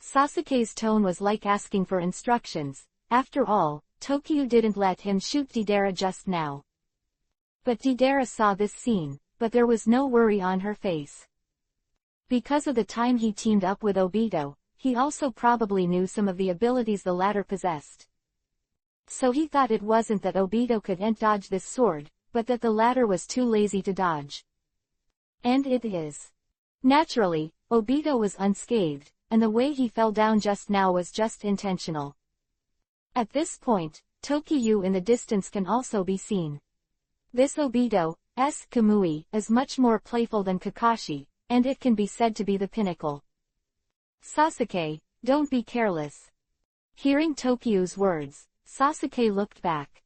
Sasuke's tone was like asking for instructions. After all, Tokiyu didn't let him shoot Deidara just now. But Deidara saw this scene, but there was no worry on her face. Because of the time he teamed up with Obito, he also probably knew some of the abilities the latter possessed. So he thought it wasn't that Obito couldn't dodge this sword, but that the latter was too lazy to dodge. And it is. Naturally, Obito was unscathed, and the way he fell down just now was just intentional. At this point, Tokiyu in the distance can also be seen. This Obito's Kamui is much more playful than Kakashi, and it can be said to be the pinnacle. Sasuke, don't be careless. Hearing Tokiyu's words, Sasuke looked back.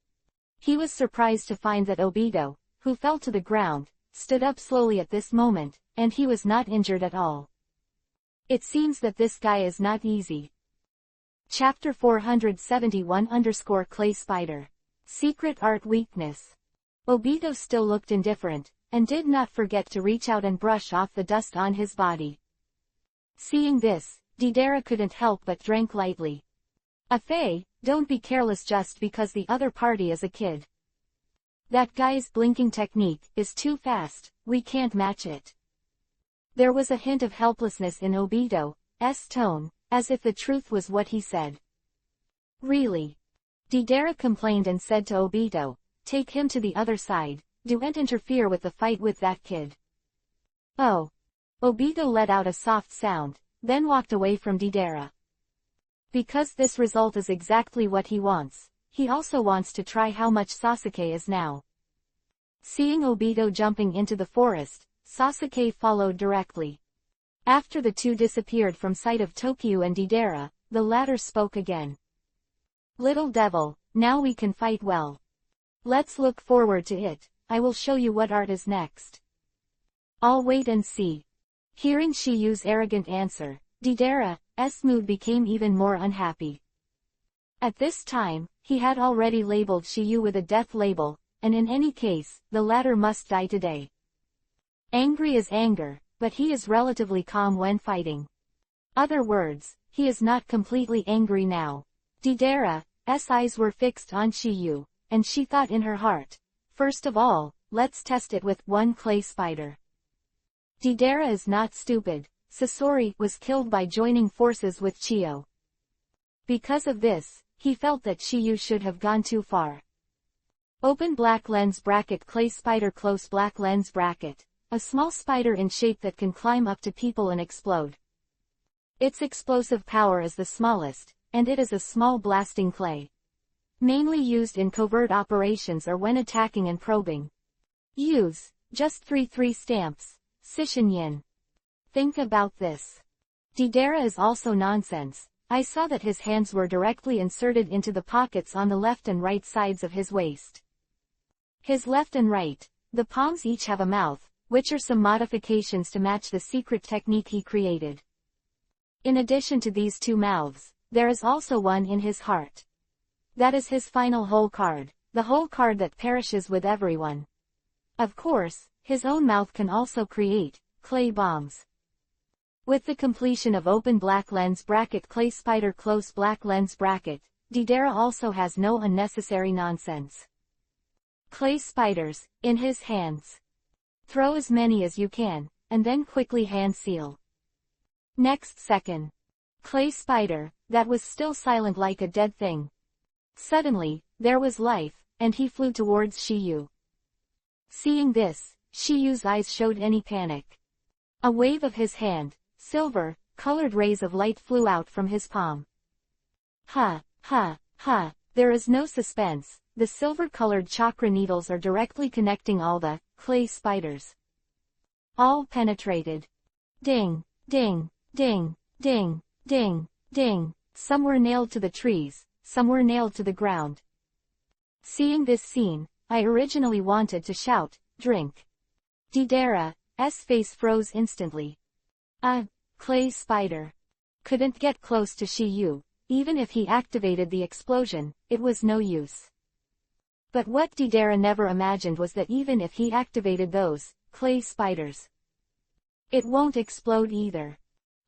He was surprised to find that Obito, who fell to the ground, stood up slowly at this moment, and he was not injured at all. It seems that this guy is not easy. Chapter 471 _ Clay Spider. Secret Art Weakness. Obito still looked indifferent, and did not forget to reach out and brush off the dust on his body. Seeing this, Deidara couldn't help but drank lightly. Afei, don't be careless just because the other party is a kid. That guy's blinking technique is too fast, we can't match it. There was a hint of helplessness in Obito's tone, as if the truth was what he said. Really? Deidara complained and said to Obito, take him to the other side, don't interfere with the fight with that kid. Oh. Obito let out a soft sound, then walked away from Deidara. Because this result is exactly what he wants, he also wants to try how much Sasuke is now. Seeing Obito jumping into the forest, Sasuke followed directly. After the two disappeared from sight of Tokyo and Deidara, the latter spoke again. Little devil, now we can fight well. Let's look forward to it, I will show you what art is next. I'll wait and see. Hearing Shiyu's arrogant answer, Deidara's mood became even more unhappy. At this time, he had already labeled Shiyu with a death label, and in any case, the latter must die today. Angry is anger, but he is relatively calm when fighting. Other words, he is not completely angry now. Deidara's eyes were fixed on Shiyu, and she thought in her heart, first of all, let's test it with one clay spider. Deidara is not stupid. Sasori was killed by joining forces with Chiyo. Because of this, he felt that Shiyu should have gone too far. Open black lens bracket clay spider close black lens bracket. A small spider in shape that can climb up to people and explode. Its explosive power is the smallest, and it is a small blasting clay. Mainly used in covert operations or when attacking and probing. Use, just 3 stamps, Sishin Yin. Think about this. Deidara is also nonsense. I saw that his hands were directly inserted into the pockets on the left and right sides of his waist. His left and right, the palms each have a mouth, which are some modifications to match the secret technique he created. In addition to these two mouths, there is also one in his heart. That is his final whole card, the whole card that perishes with everyone. Of course, his own mouth can also create clay bombs. With the completion of open black lens bracket clay spider close black lens bracket, Deidara also has no unnecessary nonsense. Clay spiders, in his hands. Throw as many as you can, and then quickly hand seal. Next second. Clay spider, that was still silent like a dead thing. Suddenly, there was life, and he flew towards Shiyu. Seeing this, Shiyu's eyes showed any panic. A wave of his hand, silver-colored rays of light flew out from his palm. Ha, ha, ha, there is no suspense, the silver-colored chakra needles are directly connecting all the clay spiders. All penetrated. Ding, ding, ding, ding, ding, ding, some were nailed to the trees, some were nailed to the ground. Seeing this scene, I originally wanted to shout, drink. Deidara's face froze instantly. A clay spider couldn't get close to Shiyu, even if he activated the explosion, it was no use. But what Deidara never imagined was that even if he activated those clay spiders, it won't explode either.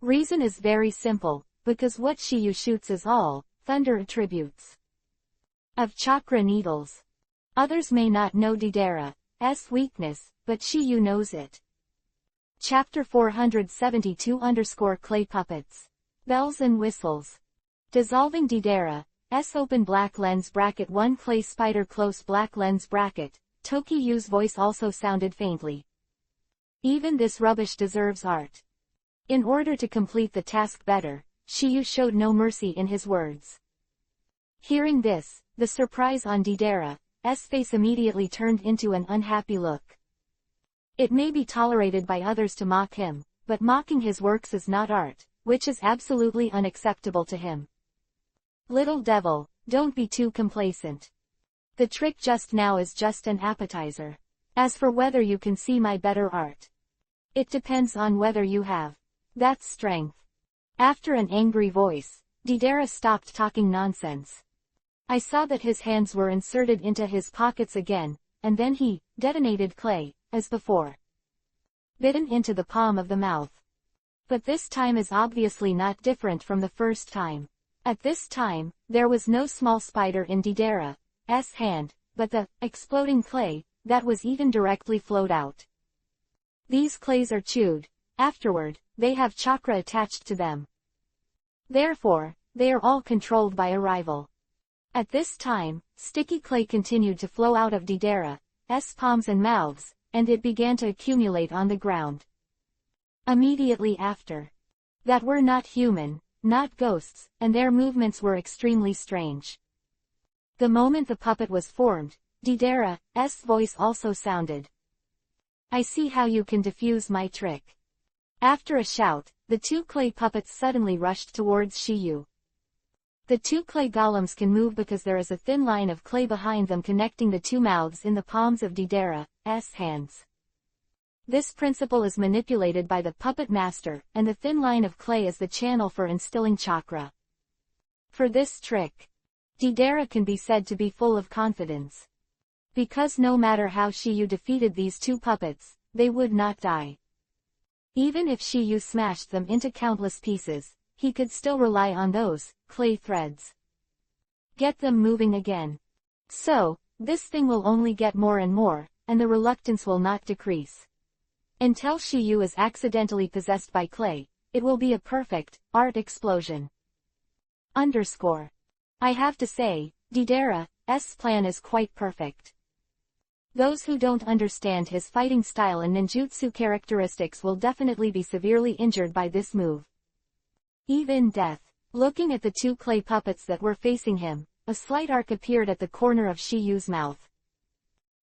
Reason is very simple, because what Shiyu shoots is all thunder attributes of chakra needles. Others may not know Deidara's weakness, but Shiyu knows it. Chapter 472 _ Clay Puppets. Bells and Whistles. Dissolving Deidara's open black lens bracket 1 clay spider close black lens bracket, Tokiyu's voice also sounded faintly. Even this rubbish deserves art. In order to complete the task better, Shiyu showed no mercy in his words. Hearing this, the surprise on Deidara's face immediately turned into an unhappy look. It may be tolerated by others to mock him, but mocking his works is not art, which is absolutely unacceptable to him. Little devil, don't be too complacent. The trick just now is just an appetizer. As for whether you can see my better art, it depends on whether you have that strength. After an angry voice, Didera stopped talking nonsense. I saw that his hands were inserted into his pockets again, and then he detonated clay, as before. Bitten into the palm of the mouth. But this time is obviously not different from the first time. At this time, there was no small spider in Didera's hand, but the exploding clay that was eaten directly flowed out. These clays are chewed. Afterward, they have chakra attached to them. Therefore, they are all controlled by a rival. At this time, sticky clay continued to flow out of Didera's palms and mouths, and it began to accumulate on the ground. Immediately after. That were not human, not ghosts, and their movements were extremely strange. The moment the puppet was formed, Didera's voice also sounded. I see how you can defuse my trick. After a shout, the two clay puppets suddenly rushed towards Shiyu. The two clay golems can move because there is a thin line of clay behind them connecting the two mouths in the palms of Didera's hands. This principle is manipulated by the puppet master, and the thin line of clay is the channel for instilling chakra. For this trick, Didera can be said to be full of confidence. Because no matter how Shiyu defeated these two puppets, they would not die. Even if Shiyu smashed them into countless pieces, he could still rely on those clay threads. Get them moving again. So, this thing will only get more and more, and the reluctance will not decrease. Until Shiyu is accidentally possessed by clay, it will be a perfect art explosion. I have to say, Didera's plan is quite perfect. Those who don't understand his fighting style and ninjutsu characteristics will definitely be severely injured by this move. Even death. Looking at the two clay puppets that were facing him, a slight arc appeared at the corner of Shiyu's mouth.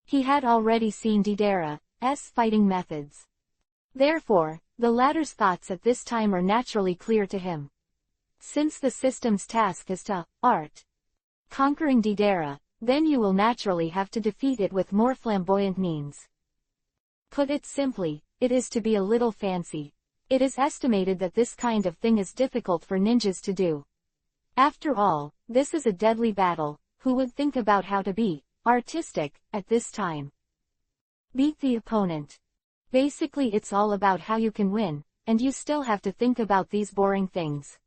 He had already seen Didera's fighting methods. Therefore, the latter's thoughts at this time are naturally clear to him. Since the system's task is to conquering Didera, then you will naturally have to defeat it with more flamboyant means. Put it simply, it is to be a little fancy. It is estimated that this kind of thing is difficult for ninjas to do. After all, this is a deadly battle. Who would think about how to be artistic at this time? Beat the opponent. Basically, it's all about how you can win, and you still have to think about these boring things.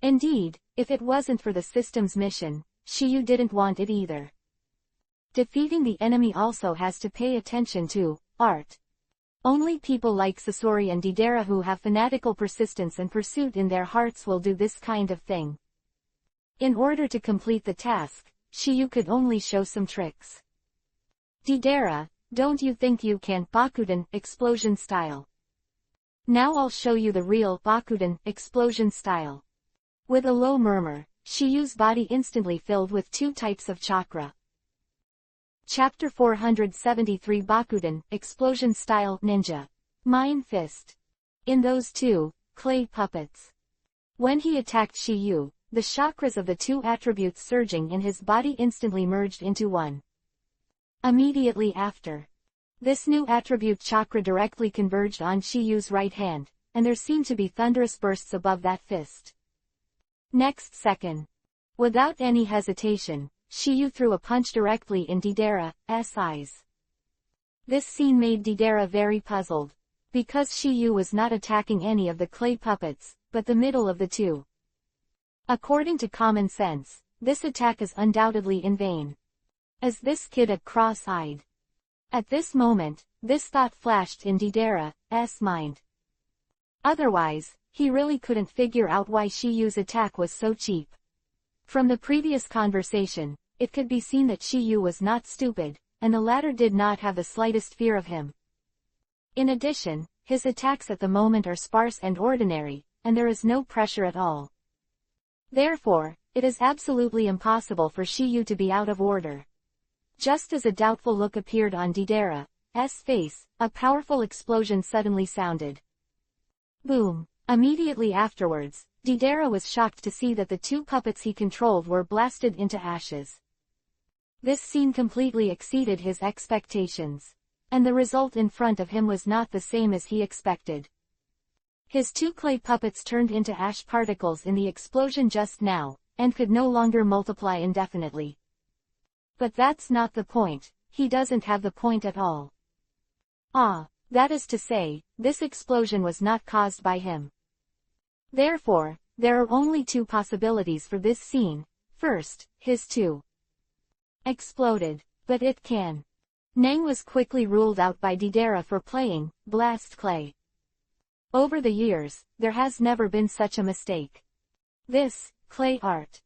Indeed, if it wasn't for the system's mission, Shiyu didn't want it either. Defeating the enemy also has to pay attention to art. Only people like Sasori and Didera who have fanatical persistence and pursuit in their hearts will do this kind of thing. In order to complete the task, Shiyu could only show some tricks. Didera, don't you think you can Bakuden explosion style? Now I'll show you the real Bakuden explosion style. With a low murmur, Shiyu's body instantly filled with two types of chakra. Chapter 473 Bakuden Explosion Style Ninja. Mine Fist. In those two clay puppets. When he attacked Shiyu, the chakras of the two attributes surging in his body instantly merged into one. Immediately after, this new attribute chakra directly converged on Shiyu's right hand, and there seemed to be thunderous bursts above that fist. Next second, without any hesitation, Shiyu threw a punch directly in Didera's eyes. This scene made Didera very puzzled, because Shiyu was not attacking any of the clay puppets, but the middle of the two. According to common sense, this attack is undoubtedly in vain. As this kid is cross-eyed. At this moment, this thought flashed in Didera's mind. Otherwise, he really couldn't figure out why Shiyu's attack was so cheap. From the previous conversation, it could be seen that Shiyu was not stupid, and the latter did not have the slightest fear of him. In addition, his attacks at the moment are sparse and ordinary, and there is no pressure at all. Therefore, it is absolutely impossible for Shiyu to be out of order. Just as a doubtful look appeared on Didera's face, a powerful explosion suddenly sounded. Boom! Immediately afterwards, Didera was shocked to see that the two puppets he controlled were blasted into ashes. This scene completely exceeded his expectations. And the result in front of him was not the same as he expected. His 2 clay puppets turned into ash particles in the explosion just now, and could no longer multiply indefinitely. But that's not the point. He doesn't have the point at all. That is to say, this explosion was not caused by him. Therefore, there are only 2 possibilities for this scene. First, his 2 exploded, but it can. Nang was quickly ruled out by Didera for playing blast clay. Over the years, there has never been such a mistake. This clay art.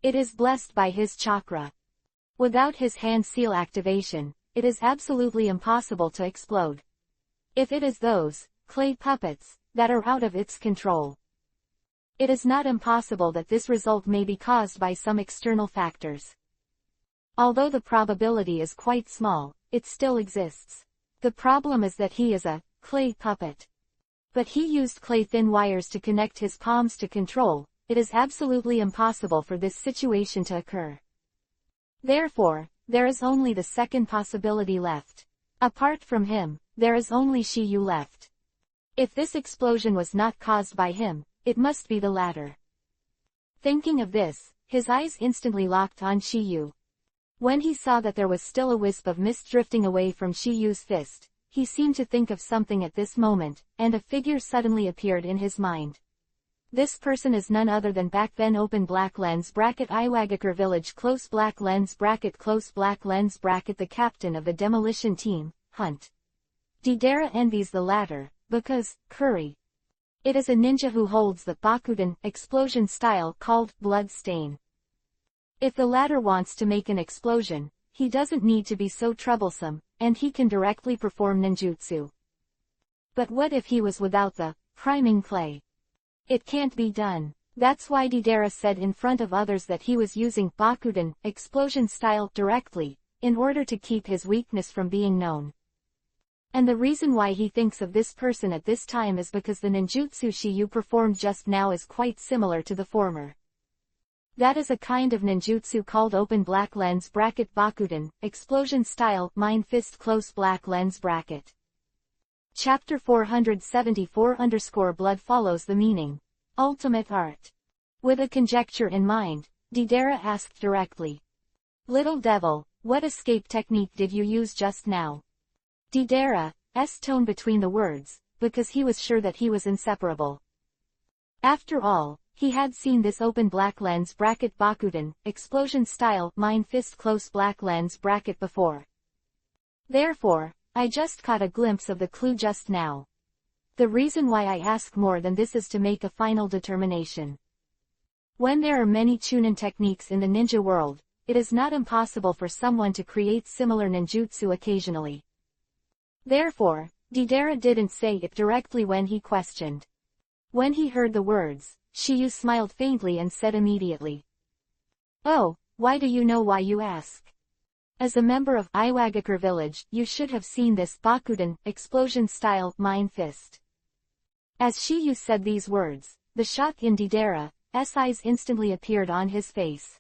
It is blessed by his chakra. Without his hand seal activation, it is absolutely impossible to explode. If it is those clay puppets that are out of its control, it is not impossible that this result may be caused by some external factors. Although the probability is quite small, it still exists. The problem is that he is a clay puppet. But he used clay thin wires to connect his palms to control. It is absolutely impossible for this situation to occur. Therefore, there is only the second possibility left. Apart from him, there is only Shiyu left. If this explosion was not caused by him, it must be the latter. Thinking of this, his eyes instantly locked on Shiyu. When he saw that there was still a wisp of mist drifting away from Shiyu's fist, he seemed to think of something at this moment, and a figure suddenly appeared in his mind. This person is none other than back then open black lens bracket Iwagakure village close black lens bracket the captain of the demolition team, Hunt. Didera envies the latter, because, Curry. It is a ninja who holds the Bakuden explosion style called blood stain. If the latter wants to make an explosion, he doesn't need to be so troublesome, and he can directly perform ninjutsu. But what if he was without the priming clay? It can't be done. That's why Didera said in front of others that he was using Bakuden explosion style directly, in order to keep his weakness from being known. And the reason why he thinks of this person at this time is because the ninjutsu Shiyu performed just now is quite similar to the former. That is a kind of ninjutsu called open black lens bracket Bakuden explosion style mind fist close black lens bracket. Chapter 474_blood follows the meaning. Ultimate art. With a conjecture in mind, Didera asked directly. Little devil, what escape technique did you use just now? Didera's tone between the words, because he was sure that he was inseparable. After all, he had seen this open black lens bracket Bakuden explosion style mind fist close black lens bracket before. Therefore, I just caught a glimpse of the clue just now. The reason why I ask more than this is to make a final determination. When there are many chunin techniques in the ninja world, it is not impossible for someone to create similar ninjutsu occasionally. Therefore, Didera didn't say it directly when he questioned. When he heard the words, Shiyu smiled faintly and said immediately. Oh, why do you know why you ask? As a member of Iwagakure village, you should have seen this Bakuden explosion style mind fist. As Shiyu said these words, the shock in Didera's eyes instantly appeared on his face.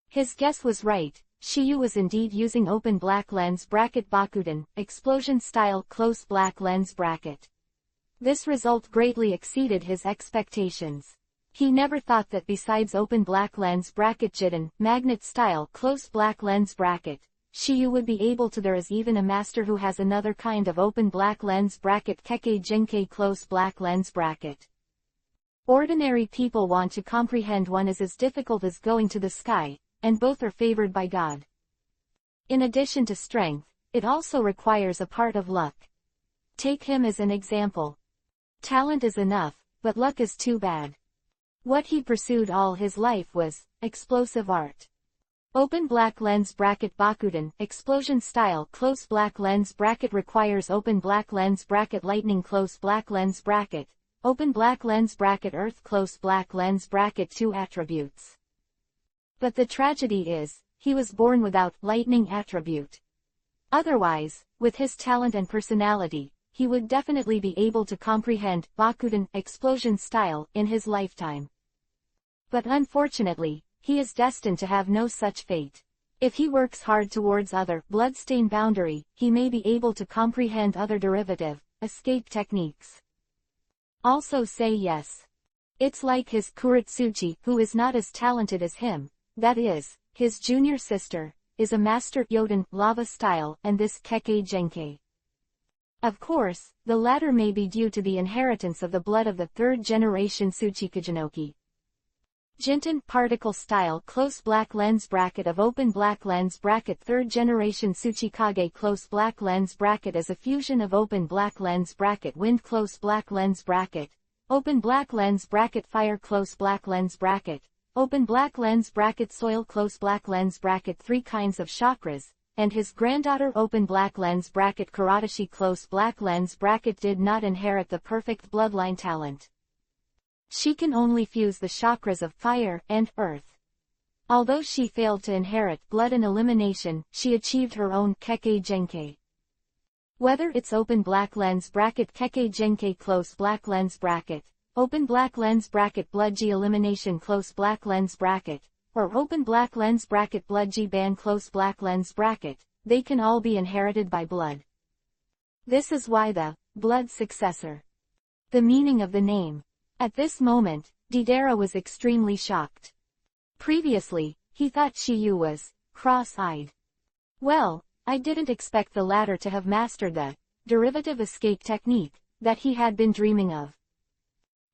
His guess was right, Shiyu was indeed using open black lens bracket Bakuden explosion style close black lens bracket. This result greatly exceeded his expectations. He never thought that besides open black lens bracket Jiden magnet style close black lens bracket, Shiyu would be able to. There is even a master who has another kind of open black lens bracket Kekkei Jinkei close black lens bracket. Ordinary people want to comprehend one is as difficult as going to the sky, and both are favored by God. In addition to strength, it also requires a part of luck. Take him as an example. Talent is enough, but luck is too bad. What he pursued all his life was explosive art. Open black lens bracket Bakuden explosion style close black lens bracket requires open black lens bracket lightning close black lens bracket, open black lens bracket earth close black lens bracket 2 attributes. But the tragedy is, he was born without lightning attribute. Otherwise, with his talent and personality, he would definitely be able to comprehend Bakuden explosion style in his lifetime. But unfortunately, he is destined to have no such fate. If he works hard towards other bloodstain boundary, he may be able to comprehend other derivative escape techniques. also say yes. It's like his Kuretsuchi, who is not as talented as him, that is, his junior sister, is a master Yoden lava style and this Kekkei Genkai. Of course, the latter may be due to the inheritance of the blood of the third generation Tsuchikajinoki. Jinten particle style close black lens bracket of open black lens bracket third generation Tsuchikage close black lens bracket is a fusion of open black lens bracket wind close black lens bracket, open black lens bracket fire close black lens bracket, open black lens bracket soil close black lens bracket three kinds of chakras, and his granddaughter open black lens bracket Karadashi close black lens bracket did not inherit the perfect bloodline talent. She can only fuse the chakras of fire and earth. Although she failed to inherit blood and elimination, she achieved her own Kekkei Genkai. Whether it's open black lens bracket Kekkei Genkai close black lens bracket, open black lens bracket blood G elimination close black lens bracket, or open black lens bracket blood G ban close black lens bracket, they can all be inherited by blood. This is why the blood successor. The meaning of the name. At this moment, Deidara was extremely shocked. Previously, he thought Shiyu was cross-eyed. Well, I didn't expect the latter to have mastered the derivative escape technique that he had been dreaming of.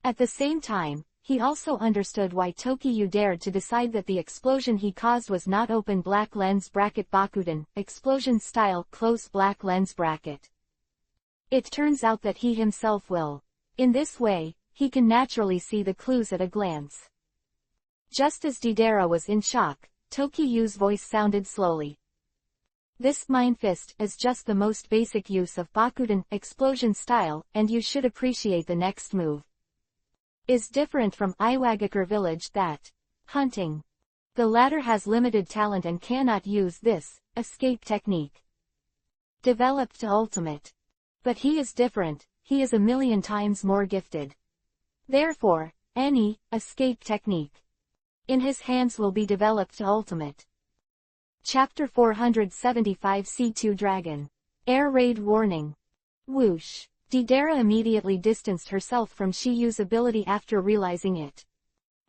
At the same time, he also understood why Tokiyu dared to decide that the explosion he caused was not open black lens bracket Bakuden, explosion style close black lens bracket. It turns out that he himself will. In this way, he can naturally see the clues at a glance. Just as Deidara was in shock, Tokiyu's voice sounded slowly. This Mind Fist is just the most basic use of Bakuden, explosion style, and you should appreciate the next move. Is different from Iwagakure village that, hunting. The latter has limited talent and cannot use this, escape technique. Developed to ultimate. But he is different, he is a million times more gifted. Therefore, any escape technique in his hands will be developed to ultimate. Chapter 475 C2 Dragon. Air Raid Warning. Whoosh. Deidara immediately distanced herself from Shiyu's ability after realizing it.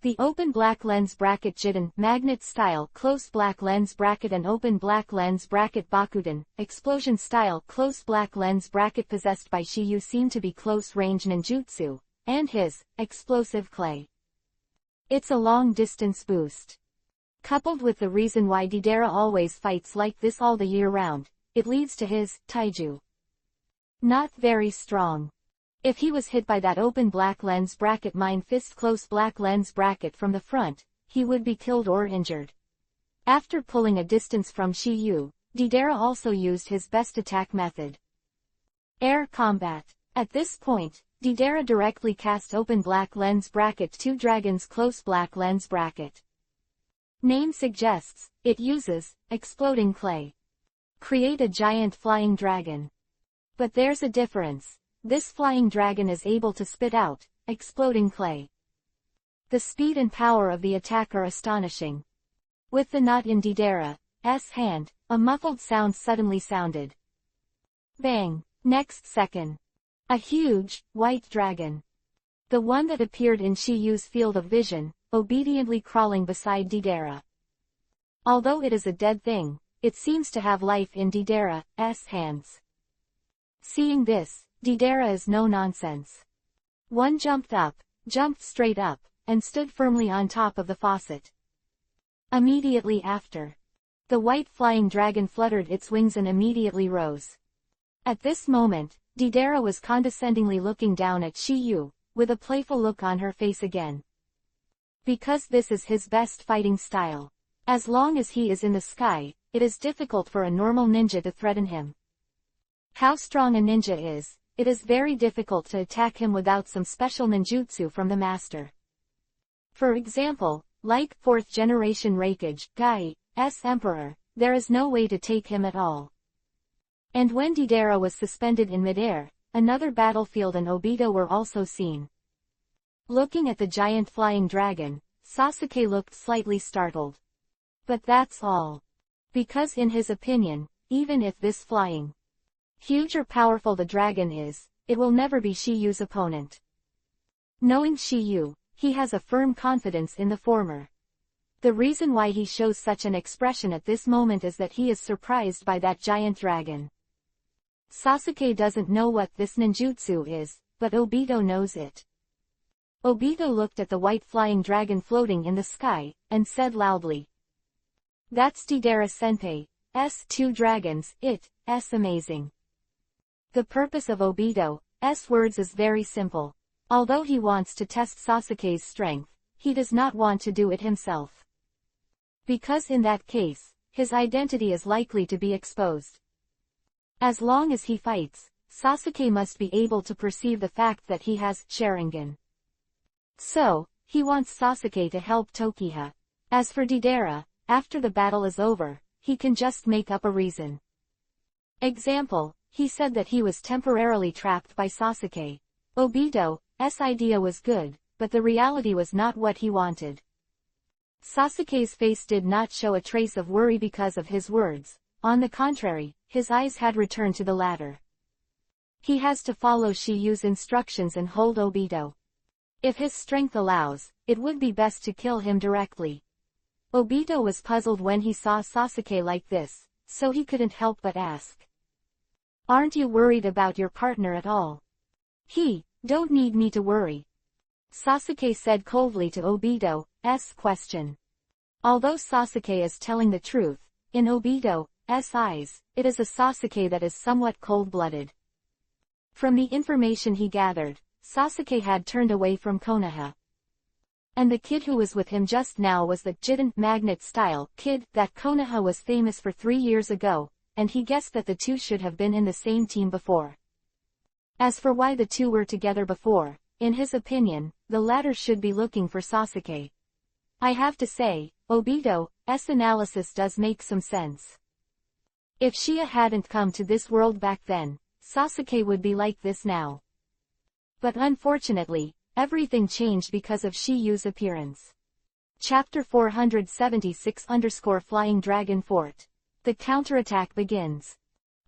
The open black lens bracket Jiden, magnet style close black lens bracket and open black lens bracket Bakuden, explosion style close black lens bracket possessed by Shiyu seem to be close range ninjutsu, and his explosive clay. It's a long distance boost. Coupled with the reason why Deidara always fights like this all the year round, it leads to his taiju. Not very strong. If he was hit by that open black lens bracket Mind Fist close black lens bracket from the front, he would be killed or injured. After pulling a distance from Shiyu, Deidara also used his best attack method. Air combat. At this point, Deidara directly cast open black lens bracket 2 dragons close black lens bracket. Name suggests, it uses exploding clay. Create a giant flying dragon. But there's a difference. This flying dragon is able to spit out exploding clay. The speed and power of the attack are astonishing. With the knot in Deidara's hand, a muffled sound suddenly sounded. Bang! Next second. A huge, white dragon. The one that appeared in Shiyu's field of vision, obediently crawling beside Deidara. Although it is a dead thing, it seems to have life in Deidara's hands. Seeing this, Deidara is no nonsense. One jumped straight up, and stood firmly on top of the faucet. Immediately after, the white flying dragon fluttered its wings and immediately rose. At this moment, Deidara was condescendingly looking down at Shiyu, with a playful look on her face again. Because this is his best fighting style. As long as he is in the sky, it is difficult for a normal ninja to threaten him. How strong a ninja is, it is very difficult to attack him without some special ninjutsu from the master. For example, like 4th generation Raikage, Gai's Emperor, there is no way to take him at all. And when Deidara was suspended in midair, another battlefield and Obito were also seen. Looking at the giant flying dragon, Sasuke looked slightly startled. But that's all. Because in his opinion, even if this flying, huge or powerful the dragon is, it will never be Shiyu's opponent. Knowing Shiyu, he has a firm confidence in the former. The reason why he shows such an expression at this moment is that he is surprised by that giant dragon. Sasuke doesn't know what this ninjutsu is, but Obito knows it. Obito looked at the white flying dragon floating in the sky, and said loudly, "That's Deidara-senpai's 2 dragons, it's amazing." The purpose of Obito's words is very simple. Although he wants to test Sasuke's strength, he does not want to do it himself. Because in that case, his identity is likely to be exposed. As long as he fights, Sasuke must be able to perceive the fact that he has Sharingan. So, he wants Sasuke to help Tokihira. As for Deidara, after the battle is over, he can just make up a reason. Example, he said that he was temporarily trapped by Sasuke. Obito's idea was good, but the reality was not what he wanted. Sasuke's face did not show a trace of worry because of his words. On the contrary, his eyes had returned to the latter. He has to follow Shiyu's instructions and hold Obito. If his strength allows, it would be best to kill him directly. Obito was puzzled when he saw Sasuke like this, so he couldn't help but ask, "Aren't you worried about your partner at all?" Don't need me to worry," Sasuke said coldly to Obito's question. Although Sasuke is telling the truth, in Obito's eyes, it is a Sasuke that is somewhat cold-blooded. From the information he gathered, Sasuke had turned away from Konoha. And the kid who was with him just now was the Jiden magnet-style kid that Konoha was famous for 3 years ago, and he guessed that the two should have been in the same team before. As for why the two were together before, in his opinion, the latter should be looking for Sasuke. I have to say, Obito's analysis does make some sense. If Shia hadn't come to this world back then, Sasuke would be like this now. But unfortunately, everything changed because of Shiyu's appearance. Chapter 476 _ Dragon Fort. The counterattack begins.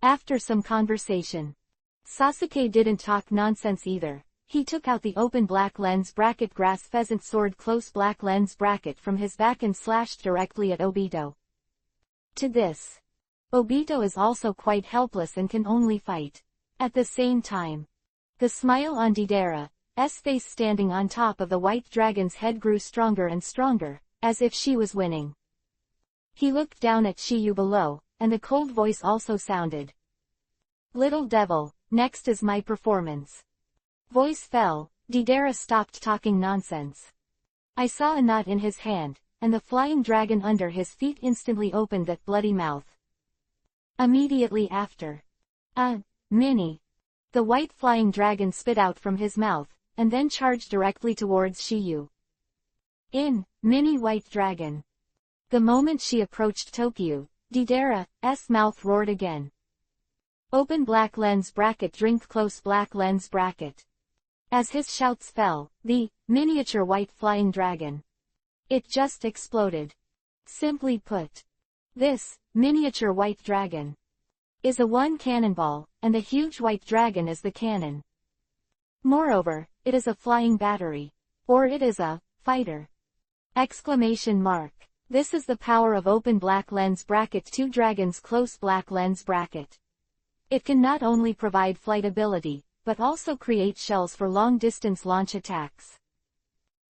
After some conversation, Sasuke didn't talk nonsense either. He took out the open black lens bracket grass pheasant sword close black lens bracket from his back and slashed directly at Obito. To this, Obito is also quite helpless and can only fight. At the same time, the smile on Deidara's face standing on top of the white dragon's head grew stronger and stronger, as if she was winning. He looked down at Shiyu below, and the cold voice also sounded. "Little devil, next is my performance." Voice fell, Deidara stopped talking nonsense. I saw a knot in his hand, and the flying dragon under his feet instantly opened that bloody mouth. Immediately after, mini. The white flying dragon spit out from his mouth, and then charged directly towards Shiyu. Mini white dragon. The moment she approached Tokyo, Deidara's mouth roared again. Open black lens bracket drink close black lens bracket. As his shouts fell, the miniature white flying dragon. It just exploded. Simply put, this miniature white dragon is a one cannonball, and the huge white dragon is the cannon. Moreover, it is a flying battery. Or it is a fighter. Exclamation mark. This is the power of open black lens bracket 2 dragons close black lens bracket. It can not only provide flight ability, but also create shells for long-distance launch attacks.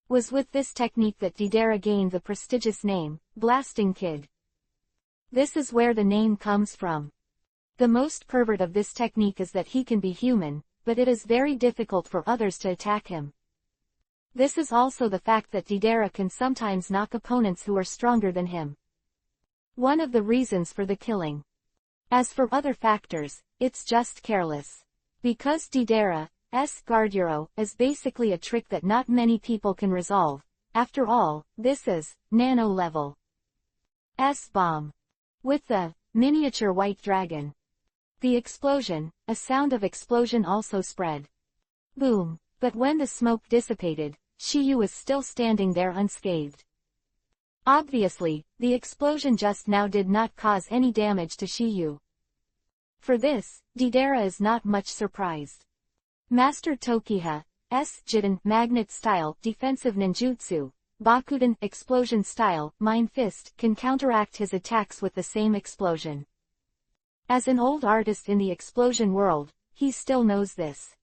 Was with this technique that Deidara gained the prestigious name, Blasting Kid. This is where the name comes from. The most pervert of this technique is that he can be human, but it is very difficult for others to attack him. This is also the fact that Deidara can sometimes knock opponents who are stronger than him. One of the reasons for the killing. As for other factors, it's just careless. Because Deidara's Guarduro is basically a trick that not many people can resolve. After all, this is nano level S-bomb. With the miniature white dragon. The explosion, a sound of explosion also spread. Boom. But when the smoke dissipated, Shiyu was still standing there unscathed. Obviously, the explosion just now did not cause any damage to Shiyu. For this, Deidara is not much surprised. Master Tokihira Jiten, magnet style, defensive ninjutsu. Bakuden, explosion style, Mind Fist, can counteract his attacks with the same explosion. As an old artist in the explosion world, he still knows this.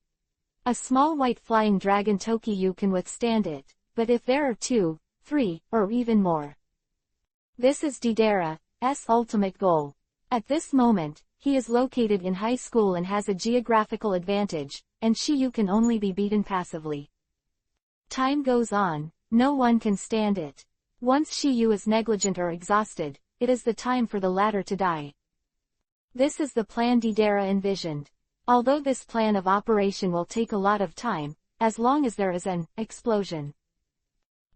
A small white flying dragon Tokyu can withstand it, but if there are 2, 3, or even more. This is Didera's ultimate goal. At this moment, he is located in high school and has a geographical advantage, and Shiyu can only be beaten passively. Time goes on, no one can stand it. Once Shiyu is negligent or exhausted, it is the time for the latter to die. This is the plan Didera envisioned. Although this plan of operation will take a lot of time, as long as there is an explosion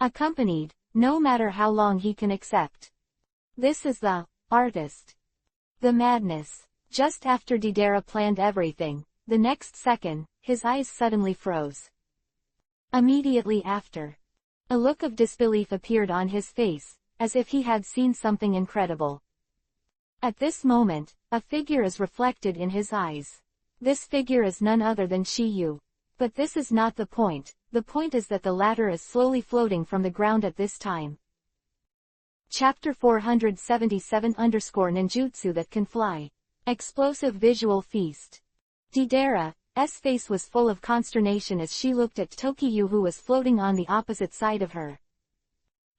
accompanied, no matter how long he can accept. This is the artist. The madness. Just after Didera planned everything, the next second, his eyes suddenly froze. Immediately after, a look of disbelief appeared on his face, as if he had seen something incredible. At this moment, a figure is reflected in his eyes. This figure is none other than Shiyu. But this is not the point is that the latter is slowly floating from the ground at this time. Chapter 477_Ninjutsu that can fly. Explosive visual feast. Didera's face was full of consternation as she looked at Tokyu, who was floating on the opposite side of her.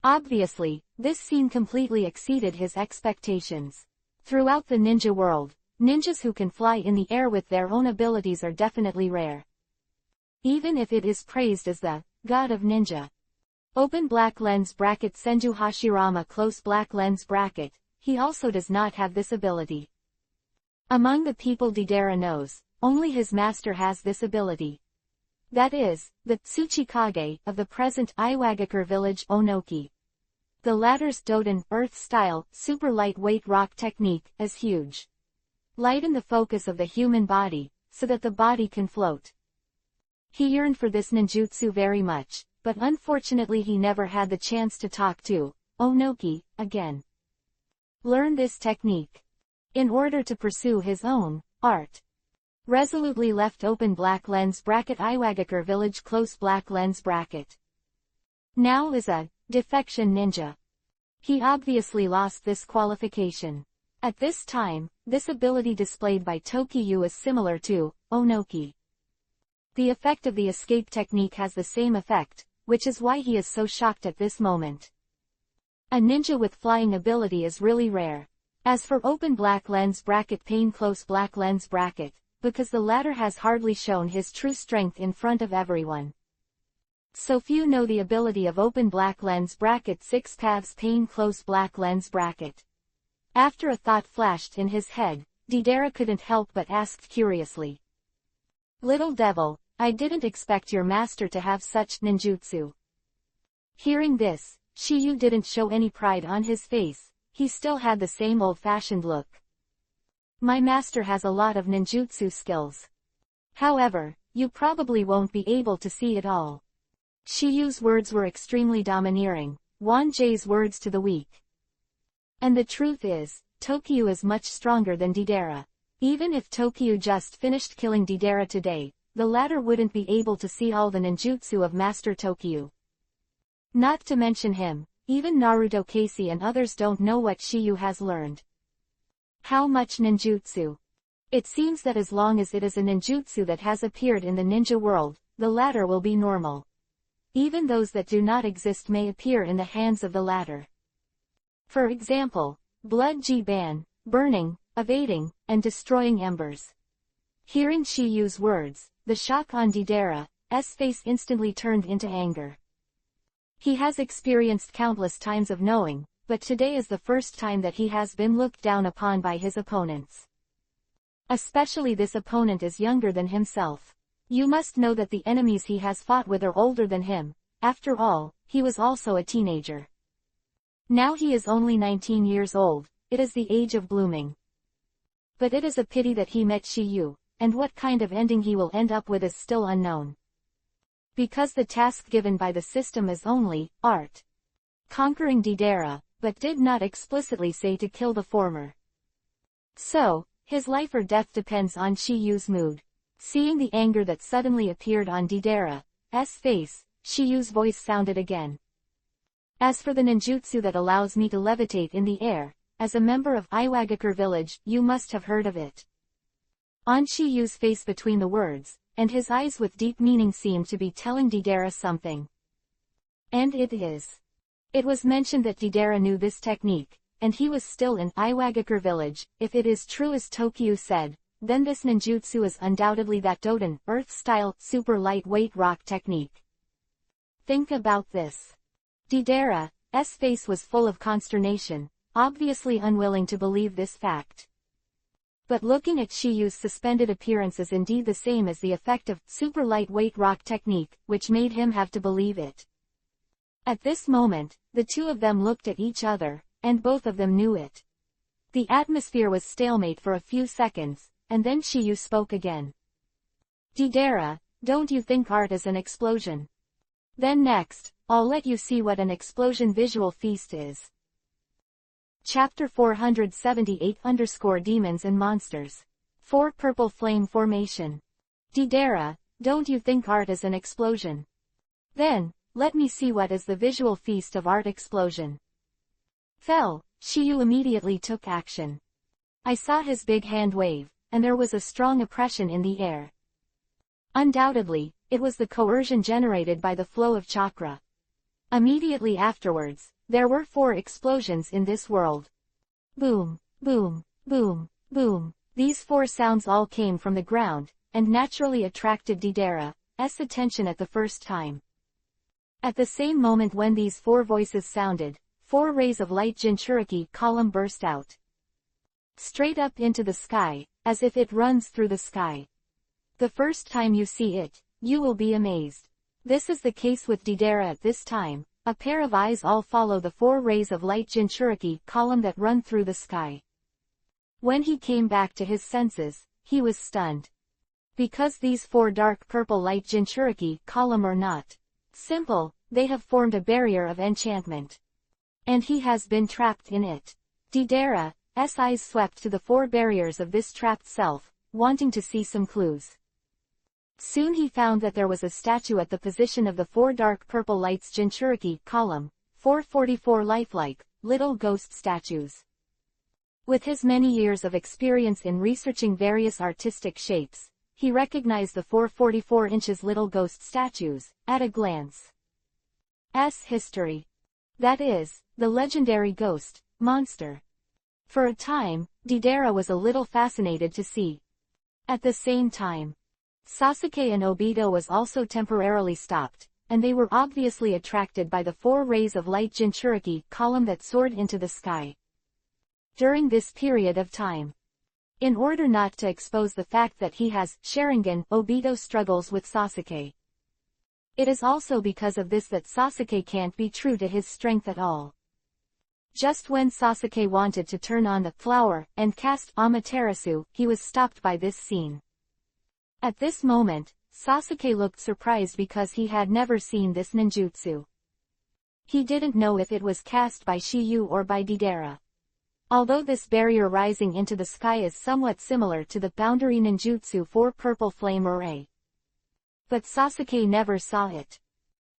Obviously, this scene completely exceeded his expectations. Throughout the ninja world, ninjas who can fly in the air with their own abilities are definitely rare. Even if it is praised as the god of ninja. Open black lens bracket Senju Hashirama close black lens bracket, he also does not have this ability. Among the people Didera knows, only his master has this ability. That is, the Tsuchikage of the present Iwagakure village Onoki. The latter's Doden, earth-style, super lightweight rock technique, is huge. Lighten the focus of the human body, so that the body can float. He yearned for this ninjutsu very much, but unfortunately he never had the chance to talk to Onoki again. Learn this technique. In order to pursue his own art. Resolutely left open black lens bracket Iwagakure village close black lens bracket. Now is a defection ninja. He obviously lost this qualification. At this time, this ability displayed by Tokyu is similar to Onoki. The effect of the escape technique has the same effect, which is why he is so shocked at this moment. A ninja with flying ability is really rare. As for open black lens bracket pane close black lens bracket, because the latter has hardly shown his true strength in front of everyone. So few know the ability of open black lens bracket 6 paths pane close black lens bracket. After a thought flashed in his head, Didera couldn't help but ask curiously. Little devil, I didn't expect your master to have such ninjutsu. Hearing this, Shiyu didn't show any pride on his face, he still had the same old-fashioned look. My master has a lot of ninjutsu skills. However, you probably won't be able to see it all. Shiyu's words were extremely domineering, Wanjay's words to the weak. And the truth is, Tokyu is much stronger than Didera. Even if Tokyu just finished killing Didera today, the latter wouldn't be able to see all the ninjutsu of Master Tokyu. Not to mention him, even Naruto Casey and others don't know what Shiyu has learned. How much ninjutsu? It seems that as long as it is a ninjutsu that has appeared in the ninja world, the latter will be normal. Even those that do not exist may appear in the hands of the latter. For example, blood Jiban, burning, evading, and destroying embers. Hearing Shiyu's words, the shock on Didera's face instantly turned into anger. He has experienced countless times of knowing, but today is the first time that he has been looked down upon by his opponents. Especially this opponent is younger than himself. You must know that the enemies he has fought with are older than him, after all, he was also a teenager. Now he is only 19 years old, it is the age of blooming. But it is a pity that he met Shiyu, and what kind of ending he will end up with is still unknown. Because the task given by the system is only art. Conquering Didera, but did not explicitly say to kill the former. So, his life or death depends on Shiyu's mood. Seeing the anger that suddenly appeared on Didera, face, Shiyu's voice sounded again. As for the ninjutsu that allows me to levitate in the air, as a member of Iwagakure village, you must have heard of it. On Shiyu's face between the words, and his eyes with deep meaning seemed to be telling Deidara something. And it is. It was mentioned that Deidara knew this technique, and he was still in Iwagakure village. If it is true as Tokyo said, then this ninjutsu is undoubtedly that Doden, Earth-style, super lightweight rock technique. Think about this. Deidara's face was full of consternation, obviously unwilling to believe this fact. But looking at Shiyu's suspended appearance is indeed the same as the effect of super lightweight rock technique, which made him have to believe it. At this moment, the two of them looked at each other, and both of them knew it. The atmosphere was stalemate for a few seconds, and then Shiyu spoke again. Deidara, don't you think art is an explosion? Then next, I'll let you see what an explosion visual feast is. Chapter 478-Demons and Monsters. 4 Purple Flame Formation. Deidara, don't you think art is an explosion? Then, let me see what is the visual feast of art explosion. Shiyu immediately took action. I saw his big hand wave, and there was a strong oppression in the air. Undoubtedly, it was the coercion generated by the flow of chakra. Immediately afterwards, there were 4 explosions in this world. Boom, boom, boom, boom. These 4 sounds all came from the ground, and naturally attracted Deidara's attention at the first time. At the same moment when these 4 voices sounded, 4 rays of light Jinchuriki column burst out. Straight up into the sky, as if it runs through the sky. The first time you see it, you will be amazed. This is the case with Deidara at this time. A pair of eyes all follow the 4 rays of light Jinchuriki column that run through the sky. When he came back to his senses, he was stunned. Because these 4 dark purple light Jinchuriki column are not simple, they have formed a barrier of enchantment. And he has been trapped in it. Deidara's eyes swept to the 4 barriers of this trapped self, wanting to see some clues. Soon he found that there was a statue at the position of the 4 dark purple lights Jinchuriki column, 444 lifelike, little ghost statues. With his many years of experience in researching various artistic shapes, he recognized the 444 inches little ghost statues, at a glance. History. That is, the legendary ghost, monster. For a time, Deidara was a little fascinated to see. At the same time, Sasuke and Obito was also temporarily stopped, and they were obviously attracted by the 4 rays of light Jinchuriki column that soared into the sky. During this period of time, in order not to expose the fact that he has Sharingan, Obito struggles with Sasuke. It is also because of this that Sasuke can't be true to his strength at all. Just when Sasuke wanted to turn on the flower and cast Amaterasu, he was stopped by this scene. At this moment, Sasuke looked surprised because he had never seen this ninjutsu. He didn't know if it was cast by Shiyu or by Deidara. Although this barrier rising into the sky is somewhat similar to the boundary ninjutsu for Purple Flame Array. But Sasuke never saw it.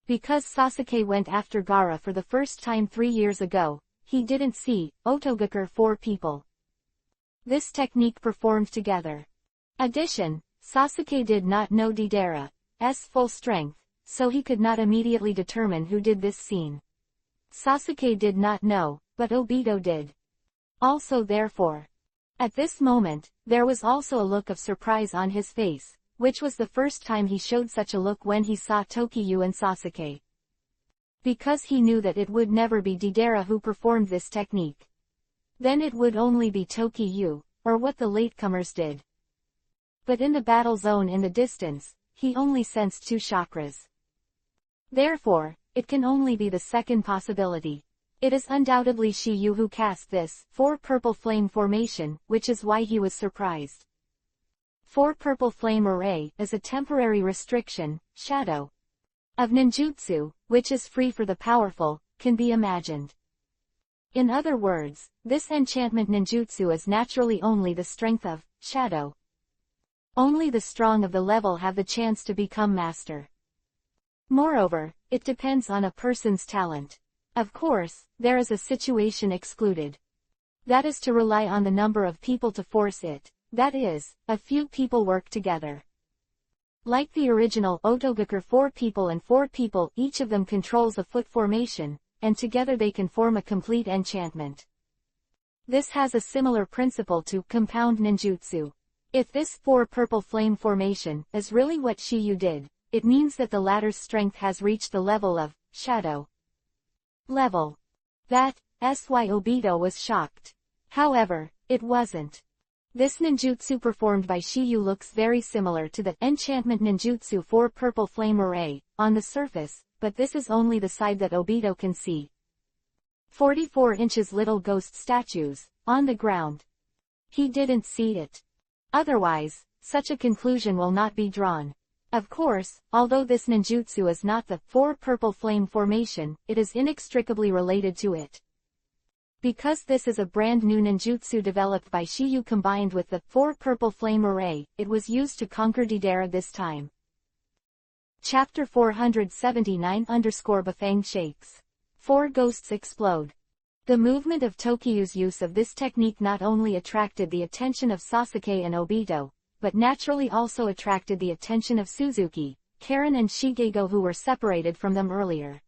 Because Sasuke went after Gaara for the first time 3 years ago, he didn't see Otogakure 4 people. This technique performed together. Addition, Sasuke did not know Deidara's full strength, so he could not immediately determine who did this scene. Sasuke did not know, but Obito did. Also therefore, at this moment, there was also a look of surprise on his face, which was the first time he showed such a look when he saw Tokyo and Sasuke. Because he knew that it would never be Deidara who performed this technique. Then it would only be Tokyo, or what the latecomers did. But in the battle zone in the distance, he only sensed 2 chakras. Therefore, it can only be the second possibility. It is undoubtedly Shiyu who cast this 4 purple flame formation, which is why he was surprised. 4 purple flame array is a temporary restriction, shadow, of ninjutsu, which is free for the powerful, can be imagined. In other words, this enchantment ninjutsu is naturally only the strength of shadow. Only the strong of the level have the chance to become master. Moreover, it depends on a person's talent. Of course, there is a situation excluded. That is to rely on the number of people to force it, that is, a few people work together. Like the original Audiobook, 4 people and 4 people, each of them controls a foot formation, and together they can form a complete enchantment. This has a similar principle to compound ninjutsu. If this 4 purple flame formation is really what Shiyu did, it means that the latter's strength has reached the level of shadow level. That, S.Y. Obito was shocked. However, it wasn't. This ninjutsu performed by Shiyu looks very similar to the enchantment ninjutsu 4 purple flame array, on the surface, but this is only the side that Obito can see. 44 inches little ghost statues, on the ground. He didn't see it. Otherwise, such a conclusion will not be drawn. Of course, although this ninjutsu is not the 4 purple flame formation, it is inextricably related to it. Because this is a brand new ninjutsu developed by Shiyu combined with the 4 purple flame array, it was used to conquer Deidara this time. Chapter 479_Bafang shakes. 4 ghosts explode. The movement of Tokiyu's use of this technique not only attracted the attention of Sasuke and Obito, but naturally also attracted the attention of Suzuki, Karen and Shigego, who were separated from them earlier.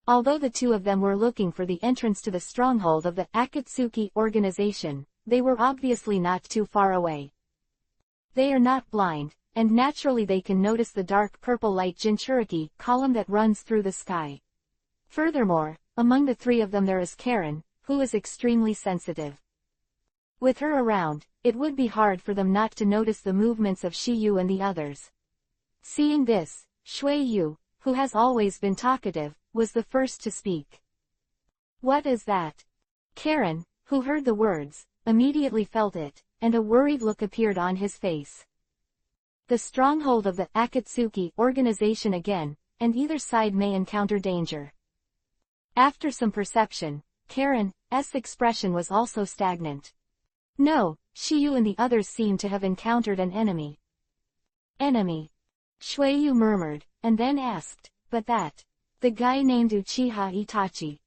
Although the two of them were looking for the entrance to the stronghold of the Akatsuki organization, they were obviously not too far away. They are not blind, and naturally they can notice the dark purple light Jinchuriki column that runs through the sky. Furthermore, among the 3 of them there is Karen, who is extremely sensitive. With her around, it would be hard for them not to notice the movements of Shiyu and the others. Seeing this, Shuiyu, who has always been talkative, was the first to speak. "What is that?" Karen, who heard the words, immediately felt it, and a worried look appeared on his face. The stronghold of the Akatsuki organization again, and either side may encounter danger. After some perception, Karen's expression was also stagnant. No, Shiyu and the others seemed to have encountered an enemy. Enemy? Shuiyu murmured, and then asked, "But that? The guy named Uchiha Itachi."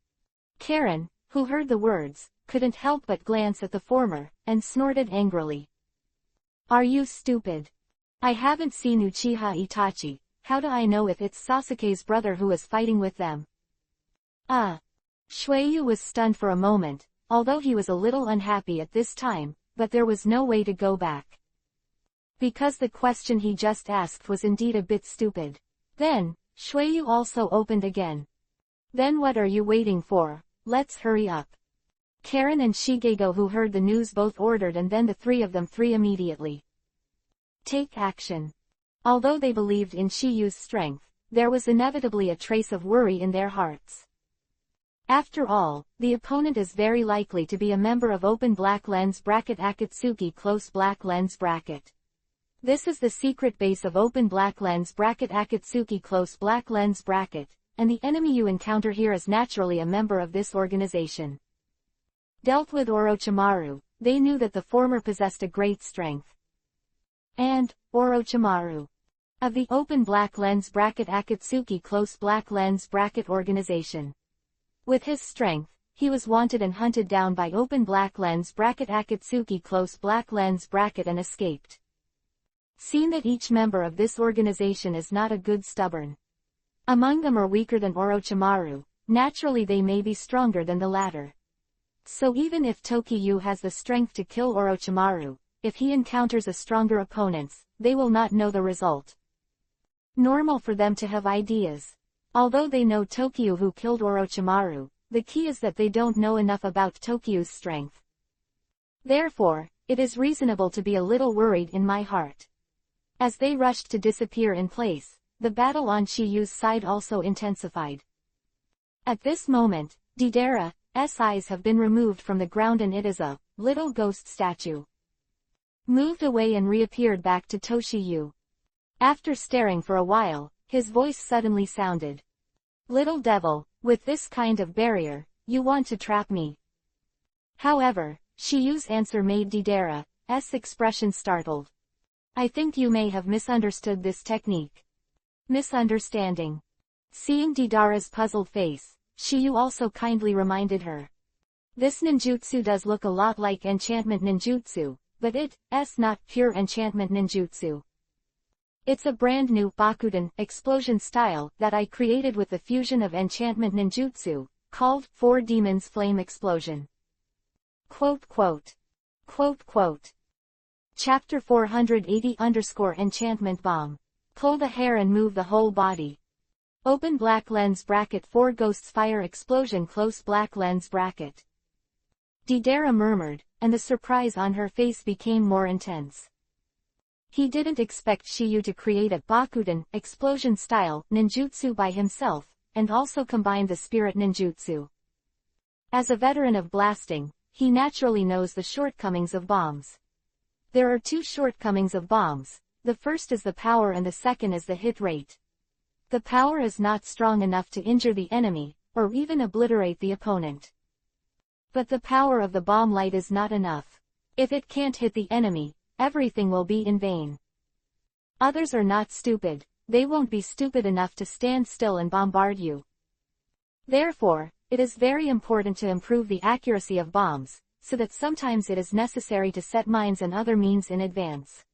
Karen, who heard the words, couldn't help but glance at the former, and snorted angrily. "Are you stupid? I haven't seen Uchiha Itachi, how do I know if it's Sasuke's brother who is fighting with them?" Shuiyu was stunned for a moment, although he was a little unhappy at this time, but there was no way to go back. Because the question he just asked was indeed a bit stupid. Then, Shuiyu also opened again. "Then what are you waiting for? Let's hurry up." Karen and Shigego, who heard the news, both ordered, and then the 3 of them immediately. Take action. Although they believed in Shiyu's strength, there was inevitably a trace of worry in their hearts. After all, the opponent is very likely to be a member of Open Black Lens Bracket Akatsuki Close Black Lens Bracket. This is the secret base of Open Black Lens Bracket Akatsuki Close Black Lens Bracket, and the enemy you encounter here is naturally a member of this organization. Dealt with Orochimaru, they knew that the former possessed a great strength. And, Orochimaru, of the Open Black Lens Bracket Akatsuki Close Black Lens Bracket organization. With his strength, he was wanted and hunted down by Open Black Lens Bracket Akatsuki Close Black Lens Bracket and escaped. Seeing that each member of this organization is not a good stubborn. Among them are weaker than Orochimaru, naturally they may be stronger than the latter. So even if Tokiyu has the strength to kill Orochimaru, if he encounters a stronger opponent, they will not know the result. Normal for them to have ideas. Although they know Tokiyu who killed Orochimaru, the key is that they don't know enough about Tokiyu's strength. Therefore, it is reasonable to be a little worried in my heart. As they rushed to disappear in place, the battle on Shiyu's side also intensified. At this moment, Deidara's eyes have been removed from the ground and it is a little ghost statue. Moved away and reappeared back to Toshiyu. After staring for a while, his voice suddenly sounded. "Little devil, with this kind of barrier, you want to trap me." However, Shiyu's answer made Deidara's expression startled. "I think you may have misunderstood this technique. Misunderstanding. Seeing Deidara's puzzled face, Shiyu also kindly reminded her. This ninjutsu does look a lot like enchantment ninjutsu, but it's not pure enchantment ninjutsu. It's a brand new Bakuden explosion style that I created with the fusion of enchantment ninjutsu, called Four Demons Flame Explosion. Quote quote. Quote quote. Chapter 480 _ Bomb. Pull the hair and move the whole body. Open black lens bracket 4 Ghosts Fire Explosion close black lens bracket. Deidara murmured, and the surprise on her face became more intense. He didn't expect Shiyu to create a Bakuden explosion style ninjutsu by himself, and also combine the spirit ninjutsu. As a veteran of blasting, he naturally knows the shortcomings of bombs. There are two shortcomings of bombs, the first is the power and the second is the hit rate. The power is not strong enough to injure the enemy, or even obliterate the opponent. But the power of the bomb light is not enough. If it can't hit the enemy, everything will be in vain. Others are not stupid, they won't be stupid enough to stand still and bombard you. Therefore, it is very important to improve the accuracy of bombs, so that sometimes it is necessary to set mines and other means in advance.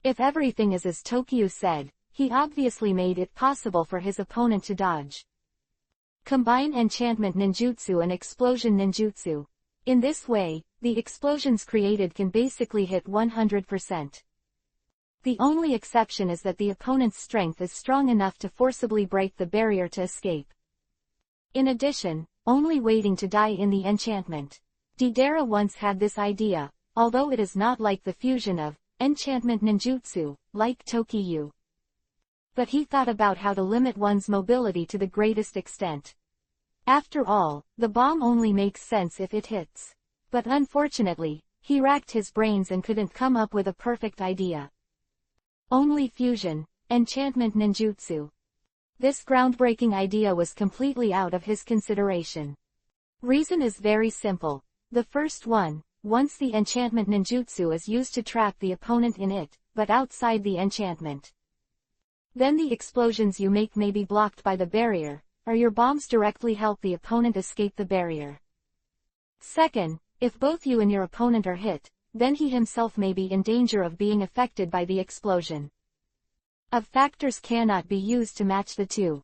If everything is as Tokyo said, he obviously made it possible for his opponent to dodge. Combine enchantment ninjutsu and explosion ninjutsu. In this way, the explosions created can basically hit 100%. The only exception is that the opponent's strength is strong enough to forcibly break the barrier to escape. In addition, only waiting to die in the enchantment. Deidara once had this idea, although it is not like the fusion of enchantment ninjutsu, like Tokyo. But he thought about how to limit one's mobility to the greatest extent. After all, the bomb only makes sense if it hits. But unfortunately, he racked his brains and couldn't come up with a perfect idea. Only fusion, enchantment ninjutsu. This groundbreaking idea was completely out of his consideration. Reason is very simple. The first one, once the enchantment ninjutsu is used to trap the opponent in it, but outside the enchantment. Then the explosions you make may be blocked by the barrier, or your bombs directly help the opponent escape the barrier. Second, if both you and your opponent are hit, then he himself may be in danger of being affected by the explosion. Of factors cannot be used to match the two.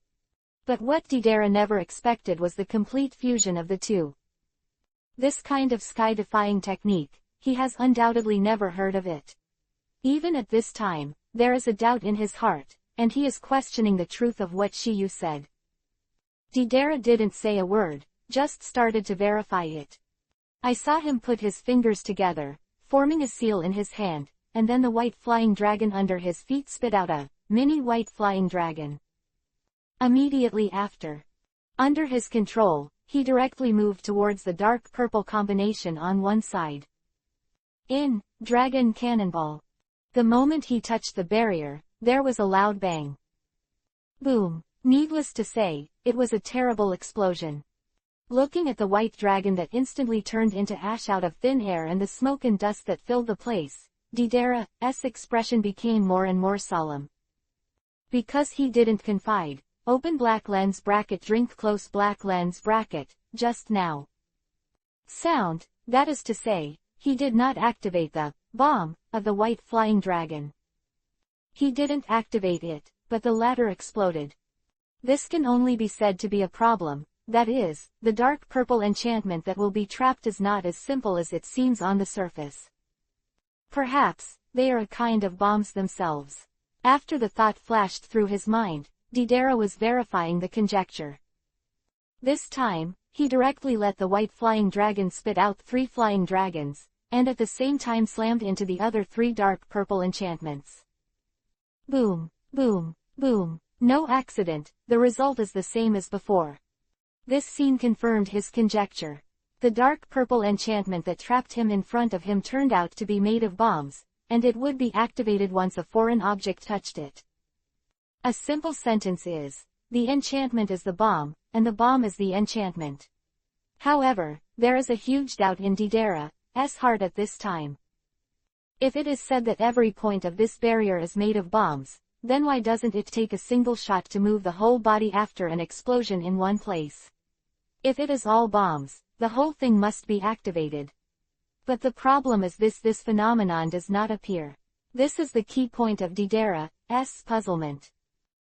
But what Deidara never expected was the complete fusion of the two. This kind of sky-defying technique, he has undoubtedly never heard of it. Even at this time, there is a doubt in his heart, and he is questioning the truth of what Shiyu said. Deidara didn't say a word, just started to verify it. I saw him put his fingers together, forming a seal in his hand, and then the white flying dragon under his feet spit out a mini white flying dragon. Immediately after, under his control, he directly moved towards the dark purple combination on one side. In Dragon Cannonball. The moment he touched the barrier, there was a loud bang. Boom. Needless to say, it was a terrible explosion. Looking at the white dragon that instantly turned into ash out of thin air and the smoke and dust that filled the place, Deidara's expression became more and more solemn. Because he didn't confide, open black lens bracket drink close black lens bracket, just now. Sound, that is to say, he did not activate the bomb of the white flying dragon. He didn't activate it, but the latter exploded. This can only be said to be a problem, that is, the dark purple enchantment that will be trapped is not as simple as it seems on the surface. Perhaps, they are a kind of bombs themselves. After the thought flashed through his mind, Deidara was verifying the conjecture. This time, he directly let the white flying dragon spit out 3 flying dragons, and at the same time slammed into the other 3 dark purple enchantments. Boom, boom, boom. No accident, the result is the same as before. This scene confirmed his conjecture. The dark purple enchantment that trapped him in front of him turned out to be made of bombs, and it would be activated once a foreign object touched it. A simple sentence is, the enchantment is the bomb, and the bomb is the enchantment. However, there is a huge doubt in Deidara's heart at this time. If it is said that every point of this barrier is made of bombs, Then why doesn't it take a single shot to move the whole body after an explosion in one place? If it is all bombs, the whole thing must be activated. But the problem is this phenomenon does not appear. This is the key point of Didera's puzzlement.